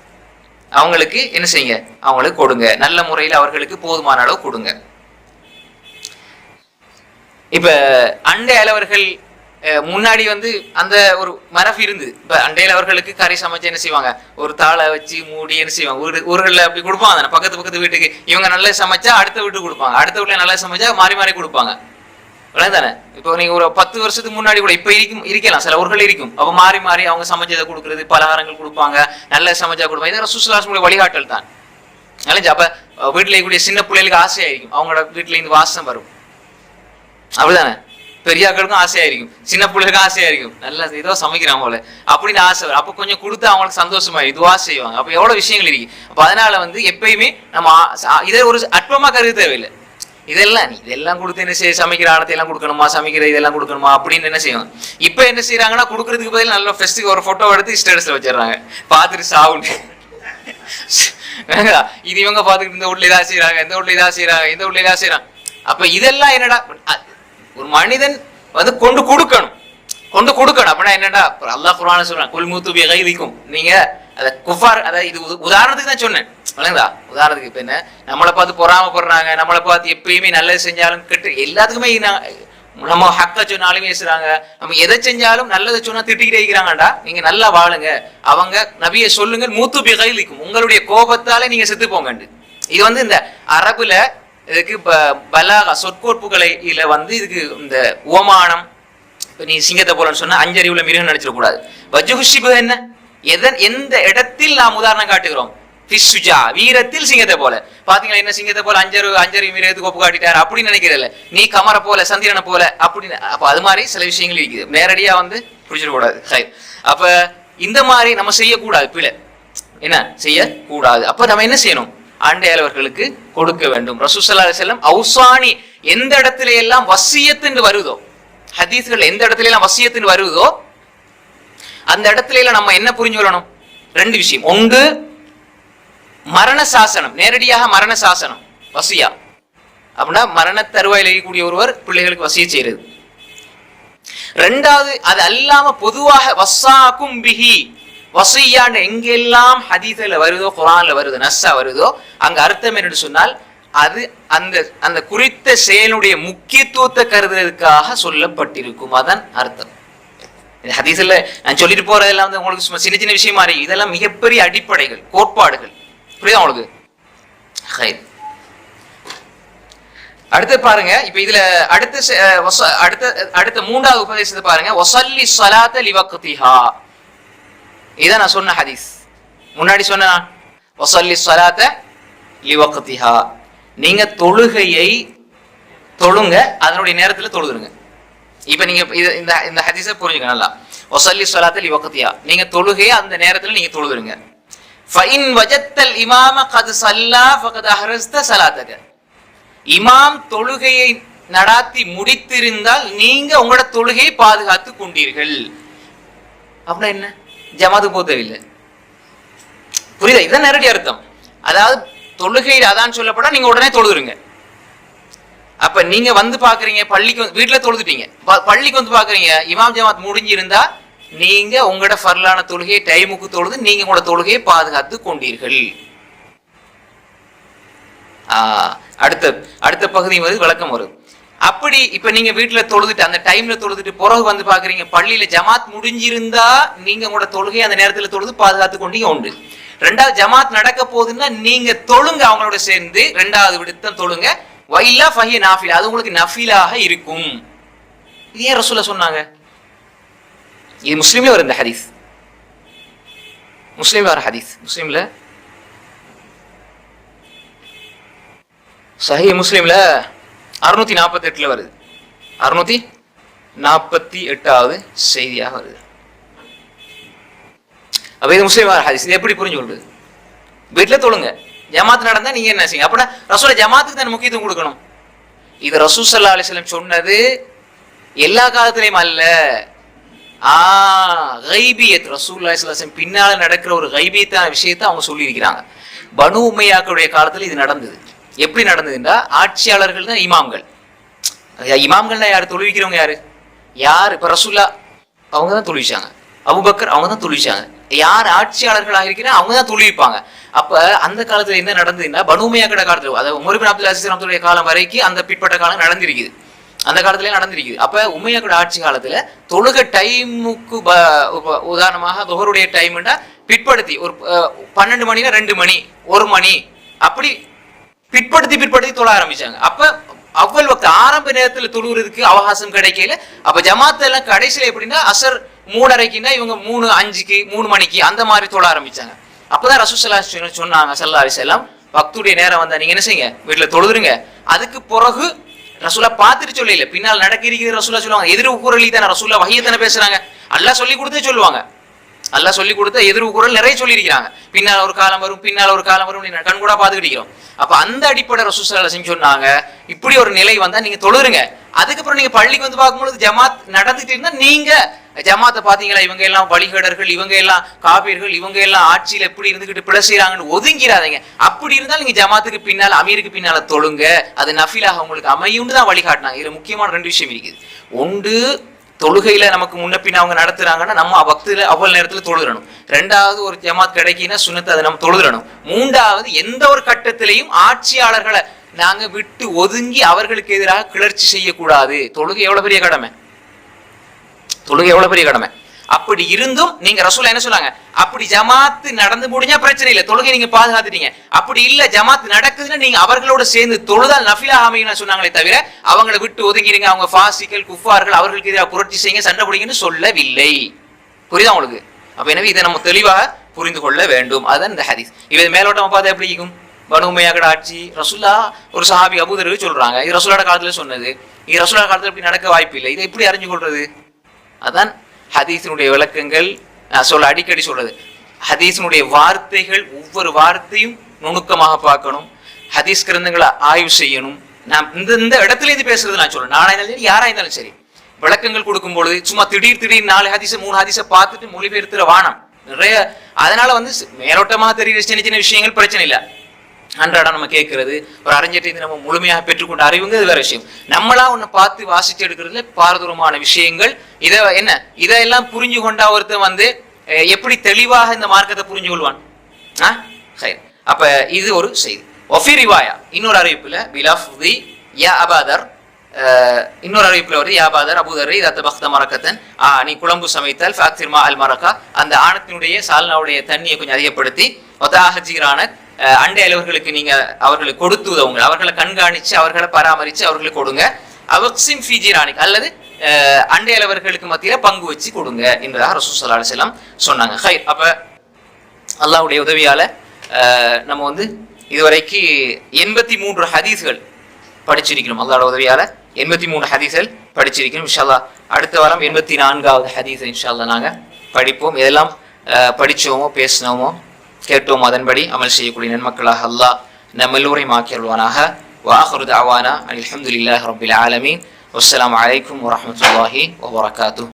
அவங்களுக்கு என்ன செய்யுங்க, அவங்களுக்கு கொடுங்க, நல்ல முறையில் அவர்களுக்கு போதுமான அளவு கொடுங்க. இப்ப அண்டை அயலவர்கள் முன்னாடி அந்த ஒரு மரபு இருந்து, இப்ப அண்டையில அவர்களுக்கு கறி சமைச்சு என்ன செய்வாங்க, ஒரு தாளை வச்சு மூடி என்ன செய்வாங்க, ஊர்களில் அப்படி கொடுப்பாங்க தானே. பக்கத்து வீட்டுக்கு இவங்க நல்லா சமைச்சா அடுத்த வீட்டுக்கு கொடுப்பாங்க, அடுத்த வீட்டுல நல்லா சமைச்சா மாறி மாறி கொடுப்பாங்க தானே. இப்போ நீங்க ஒரு 10 வருஷத்துக்கு முன்னாடி கூட இப்ப இருக்கலாம், சில ஊர்கள் இருக்கும். அப்ப மாறி மாறி அவங்க சமைச்சதை கொடுக்கறது, பலகாரங்கள் கொடுப்பாங்க, நல்ல சமைச்சா கொடுப்பாங்க. இது ரசூலுல்லாஹி ஸல்லல்லாஹு அலைஹி வஸல்லம் வழிகாட்டல் தான். அப்ப வீட்டுல கூடிய சின்ன பிள்ளைகளுக்கு ஆசையாയിരിக்கும், அவங்களோட வீட்டுல இருந்து வாசம் வரும். அப்படிதானே, பெரியாக்களுக்கும் ஆசையா இருக்கும், சின்ன பிள்ளைகளுக்கும் ஆசையா இருக்கும், நல்லா ஏதோ சமைக்கிறாங்க போல அப்படின்னு ஆசை வரும். அப்ப கொஞ்சம் கொடுத்து அவங்களுக்கு சந்தோஷமா இதுவா செய்வாங்க. அப்ப எவ்வளவு விஷயங்கள் இருக்கு. அப்ப அதனால எப்பயுமே நம்ம இதை ஒரு அற்பமா கருத தேவையில்லை. இதெல்லாம் கொடுத்து என்ன செய்ய, சமைக்கிற ஆழத்தை எல்லாம் கொடுக்கணுமா, சமைக்கிற இதெல்லாம் கொடுக்கணுமா அப்படின்னு என்ன செய்வாங்க. இப்ப என்ன செய்யறாங்கன்னா, கொடுக்கறதுக்கு பதில் நல்ல ஃபெஸ்ட்டுக்கு ஒரு போட்டோ எடுத்து ஸ்டேட்டஸ்ல வச்சிடறாங்க, பார்த்துட்டு சாவுண்டு. இது இவங்க பார்த்துக்கிட்டு இந்த வீட்டுல இதா செய்யறாங்க, இந்த வீட்டுல இதா செய்யறாங்க, இந்த வீட்டுல இதா செய்யறாங்க. அப்ப இதெல்லாம் என்னடா, ஒரு மனிதன் கொண்டு கொடுக்கணும். அப்படின்னா என்னடா, அல்லாஹ் குர்ஆன்ல சொல்றான், குல் மூத்து பிகைதிக்கும், நீங்க அத குஃபார், அதாவது இது உதாரணத்துக்கு தான் சொன்னேன். உதாரணத்துக்கு இப்ப என்ன, நம்மளை பார்த்து பொறாமப்படுறாங்க, நம்மளை பார்த்து எப்பயுமே நல்லது செஞ்சாலும் கெட்டு எல்லாத்துக்குமே நம்ம ஹக்க சொன்னாலும் பேசுறாங்க, நம்ம எதை செஞ்சாலும் நல்லதை சொன்னா திட்டிக்கிட்டே இருக்கிறாங்கடா. நீங்க நல்லா வாழுங்க, அவங்க நபியை சொல்லுங்க, மூத்து பிகைதிக்கும், உங்களுடைய கோபத்தாலே நீங்க செத்து போங்கண்டு. இது இந்த அரபுல இதுக்கு பலாகா சொற்கோட்புகளை இதுக்கு இந்த ஓமானம். இப்ப நீ சிங்கத்தை போலன்னு சொன்னா அஞ்சறிவுல மிருகம் நினைச்சிடக்கூடாது. வஜுஹுஷிபு என்ன, எந்த இடத்தில் நாம் உதாரணம் காட்டுகிறோம், ஃபிஸ்ஸுஜா, வீரத்தில் சிங்கத்தை போல. பாத்தீங்களா, என்ன சிங்கத்தை போல அஞ்சறிவு மிருகத்துக்கு ஒப்பு காட்டிட்டார் அப்படின்னு நினைக்கிறதில்ல. நீ கமரை போல சந்திரனை போல அப்படின்னு. அப்ப அது மாதிரி சில விஷயங்கள் இருக்குது, நேரடியா புரிஞ்சிடக்கூடாது. அப்ப இந்த மாதிரி நம்ம செய்யக்கூடாது, பிழை என்ன செய்யக்கூடாது. அப்ப நம்ம என்ன செய்யணும், அண்டையாளர்களுக்கு கொடுக்க வேண்டும். ரசூல் ஸல்லல்லாஹு அலைஹி வஸல்லம் அவுசானி, எந்த இடத்துல எல்லாம் வசியத் என்று வருதோ, ஹதீஸ்கள் எந்த இடத்துல எல்லாம் வசியத் என்று வருதோ அந்த இடத்துல எல்லாம் நம்ம என்ன புரிஞ்சு கொள்ளணும், 2 விஷயம். ஒன்று மரண சாசனம், நேரடியாக மரண சாசனம் வசியா, அப்படின்னா மரண தருவாயில் இருக்கக்கூடிய ஒருவர் பிள்ளைகளுக்கு வசிய செய்யறது. 2வது, அது அல்லாம பொதுவாக வசாக்கும் பிஹி, வசியான்னு எங்கெல்லாம் ஹதீஸ்ல வருதோ, குர்ஆன்ல வருதோ, நஸ்ஸா வருதோ, அங்க அர்த்தம் என்று சொன்னால் அது அந்த குறித்த செயலுடைய முக்கியத்துவத்தை கருதுறதுக்காக சொல்லப்பட்டிருக்கும். அதான் அர்த்தம். ஹதீஸ்ல நான் சொல்லிட்டு போறதெல்லாம் உங்களுக்கு சின்ன சின்ன விஷயமா இருக்கு. இதெல்லாம் மிகப்பெரிய அடிப்படைகள், கோட்பாடுகள். புரியுதா உங்களுக்கு? அடுத்து பாருங்க, இப்ப இதுல அடுத்த 3வது உபதேசத்தை பாருங்க, வஸல்லி ஸலாத லிவக்திஹா. இதான் நான் சொன்ன ஹதீஸ். முன்னாடி சொன்ன வஸல்லி ஸலாத லிவக்திஹா, நீங்க தொழுகையை தொழுங்க, அதனுடைய நேரத்துல தொழுதுருங்க. இப்ப நீங்க இந்த ஹதீஸை புரிஞ்சுக்க நல்லா. வஸல்லி ஸலாத லிவக்திஹா, நீங்க தொழுகையை அந்த நேரத்துல நீங்க தொழுதுருங்க. ஃபஇன் வஜத்தல் இமாம கத் ஸல்லா ஃபகத் அஹ்ரஸ்த ஸலாத்தக, இமாம் தொழுகையை நடாத்தி முடித்திருந்தால் நீங்க உங்களோட தொழுகையை பாதுகாத்து கொண்டீர்கள். அப்படின்னா என்ன, ஜமாத்து போக தேவையில்லை. புரியுதா? இதுதான் நேரடி அர்த்தம். அதாவது தொழுகையில் அதான் சொல்லப்படா, நீங்க உடனே தொழுதுருங்க. அப்ப நீங்க பாக்குறீங்க, பள்ளிக்கு வீட்டுல தொழுதுட்டீங்க, பள்ளிக்கு பாக்குறீங்க, இமாம் ஜமாத் முடிஞ்சிருந்தா நீங்க உங்களோட ஃபர்லான தொழுகையை டைமுக்கு தொழுது நீங்க உங்களோட தொழுகையை பாதுகாத்து கொண்டீர்கள். அடுத்த அடுத்த பகுதி வந்து விளக்கம் வரும். அப்படி இப்ப நீங்க வீட்டுல தொழுதுட்டு அந்த டைம்ல தொழுதுட்டு பிறகு வந்து பாக்குறீங்க பள்ளியில ஜமாத் முடிஞ்சிருந்தா நீங்க உங்களோட தொழுகையை அந்த நேரத்துல தொழுது பாதுகாத்து கொண்டீங்க உண்டு. ரெண்டாவது ஜமாத் நடக்க போகுதுன்னா நீங்க தொழுங்க, அவங்களோட சேர்ந்து ரெண்டாவது விடுத்தம் தொழுங்க. வைலா ஃபஹிய நாஃபிலா, அது உங்களுக்கு நஃபிலாக இருக்கும். இது ஏன் ரசூலுல்லாஹ் சொன்னாங்க? இது முஸ்லிம்ல வரும் இந்த ஹதீஸ், முஸ்லிம்ல வர ஹதீஸ், முஸ்லிம்ல சஹீஹ் முஸ்லிம்ல 648 வருது, 648வது செய்தியாக வருது. அப்ப இது முஸ்லிம் வர ஹதீஸ். இது எப்படி புரிஞ்சு கொள்வது? வீட்டுல தொழுங்க, ஜமாத் நடந்தா நீங்க என்ன செய்யுங்க? அப்படின்னா ரசூலுல்லாஹ் ஜமாத்துக்கு தான் முக்கியத்துவம் கொடுக்கணும். இது ரசூல் ஸல்லல்லாஹு அலைஹி வஸல்லம் சொன்னது எல்லா காலத்திலையும் அல்ல. கைபியத் ரசூலுல்லாஹி ஸல்லல்லாஹு அலைஹி வஸல்லம் பின்னால நடக்கிற ஒரு கைபியத்தான விஷயத்தை அவங்க சொல்லி இருக்கிறாங்க. பனு உமையாக்களுடைய காலத்துல இது நடந்தது. எப்படி நடந்ததுன்னா ஆட்சியாளர்கள் தான் இமாம்கள். இமாம்கள்னா யாரு? தொழுவிக்கிறவங்க யாரு? யார்? இப்ப ரசூலுல்லாஹ் அவங்க தான் தொழுவிச்சாங்க, அபூபக்கர் அவங்க தான் தொழுவிச்சாங்க. யார் ஆட்சியாளர்களாக இருக்கிறாங்க அவங்க தான் தொழுவிப்பாங்க. அப்ப அந்த காலத்துல என்ன நடந்ததுன்னா பனு உமையாக்களோட காலத்துல, அதாவது உமர் இப்னு அப்துல் அஸீஸ் ரஹ்மத்துல்லாஹி காலம் வரைக்கும் அந்த பிற்பட்ட காலம் நடந்திருக்குது, அந்த காலத்துல நடந்திருக்குது. அப்ப உமையாக்களோட ஆட்சி காலத்துல தொழுக டைமுக்கு உதாரணமாக துஹருடைய டைம்னா பிற்படுத்தி ஒரு 12 மணினா 2 மணி 1 மணி அப்படி பிற்படுத்தி தொழ ஆரம்பிச்சாங்க. அப்ப அவ்வளவு வக்த் ஆரம்ப நேரத்துல தொழுகிறதுக்கு அவகாசம் கிடைக்கல. அப்ப ஜமாத் எல்லாம் கடைசியில எப்படின்னா அசர் 3:30க்குன்னா இவங்க 3:05க்கு 3 மணிக்கு அந்த மாதிரி தொழ ஆரம்பிச்சாங்க. அப்பதான் ரசூல் ஸல்லல்லாஹு அலைஹி வஸல்லம் சொன்னாங்க, ஸல்லல்லாஹு அலைஹி வஸல்லம் வக்துடைய நேரம் வந்தா நீங்க என்ன செய்யுங்க? வீட்டுல தொழுதுருங்க. அதுக்கு பிறகு ரசூலுல்லாஹ் பார்த்துட்டு சொல்லல, பின்னால் நடக்க இருக்கிறது ரசூலுல்லாஹ் சொல்லுவாங்க. எதிர்வு குரல் தானே ரசூலுல்லாஹ் வஹியத்தானே பேசுறாங்க, அல்லாஹ் சொல்லி கொடுத்தே சொல்லுவாங்க. அல்லாஹ் சொல்லி கொடுத்த எதிர்வு குரல் நிறைய சொல்லி இருக்கிறாங்க. பின்னால் ஒரு காலம் வரும், பின்னால் ஒரு காலம் வரும், கண் கூட பார்த்துக்கிட்டு இருக்கிறோம். அப்ப அந்த அடிப்படை ரசூல் ஸல்லல்லாஹு அலைஹி வஸல்லம் சொன்னாங்க, இப்படி ஒரு நிலை வந்தா நீங்க தொழுதுருங்க. அதுக்கப்புறம் நீங்க பள்ளிக்கு வந்து பார்க்கும்போது ஜமாத் நடந்துட்டு இருந்தா நீங்க ஜமாத்தை பாத்தீங்களா, இவங்க எல்லாம் வழிகேடர்கள், இவங்க எல்லாம் காபீர்கள், இவங்க எல்லாம் ஆட்சியில எப்படி இருந்துகிட்டு பிழை செய்யறாங்கன்னு ஒதுங்கிறாதீங்க. அப்படி இருந்தாலும் நீங்க ஜமாத்துக்கு பின்னால அமீருக்கு பின்னால தொழுங்க, அது நஃபிலாக உங்களுக்கு அமையும்னு தான் வழிகாட்டினாங்க. இதுல முக்கியமான 2 விஷயம் இருக்குது. ஒன்று, தொழுகையில நமக்கு முன்ன பின்ன அவங்க நடத்துறாங்கன்னா நம்ம வக்துல அவ்வளவு நேரத்துல தொழுகிறணும். ரெண்டாவது, ஒரு ஜமாத் கிடைக்கினா சுன்னத்தை அதை நம்ம தொழுகிறணும். மூன்றாவது, எந்த ஒரு கட்டத்திலையும் ஆட்சியாளர்களை நாங்க விட்டு ஒதுங்கி அவர்களுக்கு எதிராக கிளர்ச்சி செய்யக்கூடாது. தொழுகை எவ்வளவு பெரிய கடமை, தொழுகை எவ்வளவு பெரிய கடமை. அப்படி இருந்தும் நீங்க ரசூலுல்லாஹ் என்ன சொன்னாங்க? அப்படி ஜமாத் நடந்து முடிஞ்சா பிரச்சனை இல்லை, தொழுகை நீங்க பாதுகாத்துட்டீங்க. அப்படி இல்ல ஜமாத் நடக்குதுன்னா நீங்க அவர்களோட சேர்ந்து தொழுதால் நஃபிலா அமையும் சொன்னாங்களே தவிர அவங்களை விட்டு ஒதுங்கிடுங்க, அவங்க ஃபாசிகள் குஃபார்கள், அவர்களுக்கு எதிராக புரட்சி செய்யுங்க, சண்டை பிடிங்கன்னு சொல்லவில்லை. புரியுதா உங்களுக்கு? அப்ப எனவே இதை நம்ம தெளிவாக புரிந்து கொள்ள வேண்டும். அதான் இந்த ஹதீஸ். இது மேலோட்டமா பார்த்தா எப்படி இருக்கும்? பனு உமையாக்களோட ஆட்சி, ரசூலுல்லாஹ் ஒரு சஹாபி அபூதர் சொல்றாங்க, இது ரசூலுல்லாஹ் காலத்துல சொன்னது, இது ரசூலுல்லாஹ் காலத்துல இப்படி நடக்க வாய்ப்பு இல்லை. இதை எப்படி அறிஞ்சு கொள்றது? அதான் ஹதீஸினுடைய விளக்கங்கள் அடிக்கடி சொல்றது. ஹதீஸினுடைய வார்த்தைகள் ஒவ்வொரு வார்த்தையும் நுணுக்கமாக பார்க்கணும், ஹதீஸ் கிரந்தங்களை ஆய்வு செய்யணும். நான் இந்த இடத்துல இருந்து பேசுறது நான் சொல்றேன், நானா இருந்தாலும் சரி யாரா இருந்தாலும் சரி, விளக்கங்கள் கொடுக்கும் பொழுது சும்மா திடீர் 4 ஹதீஸை 3 ஹதீஸை பார்த்துட்டு மொழிபெயர்த்துற வானம் நிறைய. அதனால மேலோட்டமாக தெரிகிற சின்ன சின்ன விஷயங்கள் பிரச்சனை இல்லை, அன்றாடம் நம்ம கேட்கறது ஒரு அறிஞர்கிட்ட நம்ம முழுமையாக பெற்றுக்கொண்ட அறிவுங்க அது வேற விஷயம். நம்மளா ஒண்ணு பார்த்து வாசிச்சு எடுக்கிறதுல பாரதூரமான விஷயங்கள். இதெல்லாம் புரிஞ்சு கொண்டா ஒருத்தன் எப்படி தெளிவாக இந்த மார்க்கத்தை புரிஞ்சு கொள்வான். அப்ப இது ஒரு செய்தி. ஒஃபி ரிவாயா இன்னொரு அறிவிப்புல பிலாஃபுதி யா அபாதர், இன்னொரு அறிவிப்புல வருது யா அபாதர் அபூதரை இதத்த பக்த மரக்கத்தன், நீ குழம்பு சமைத்தால் ஃபாக்திர் மா அல் மரக்கா, அந்த ஆணத்தினுடைய சால்னாவுடைய தண்ணியை கொஞ்சம் அதிகப்படுத்தி ஒத்தாஹஜீரான அண்டை அலுவலர்களுக்கு நீங்க அவர்களுக்கு கொடுத்து உதவுங்க, அவர்களை கண்காணிச்சு அவர்களை பராமரிச்சு அவர்களுக்கு கொடுங்க. அவக்சிம் ஃபீஜிரானிக், அல்லது அண்டை அலுவலர்களுக்கு மத்தியில பங்கு வச்சு கொடுங்க என்பதாக ரசூல் ஸல்லல்லாஹு அலைஹி வஸல்லம் சொன்னாங்க. ஹைர். அப்ப அல்லாஹ்வுடைய உதவியால நம்ம இதுவரைக்கு 83 ஹதீஸ்கள் படிச்சிருக்கிறோம். அல்லாஹ்வுடைய உதவியால 83 ஹதீஸ்கள் படிச்சிருக்கிறோம். இன்ஷா அல்லாஹ் அடுத்த வாரம் 84வது ஹதீஸை இன்ஷா அல்லாஹ் நாங்க படிப்போம். இதெல்லாம் படிச்சோமோ பேசினோமோ கேட்டோம் அதன்படி அமல் செய்யக்கூடிய நன்மக்களாக அல்லாஹ் நம்ம எல்லோரையும் ஆக்கி அருள்வானாக. வஆகிரு தஅவானா அல்ஹம்துலில்லாஹி ரப்பில் ஆலமீன். வஸ்ஸலாமு அலைக்கும் வரஹ்மத்துல்லாஹி வபரகாத்துஹு.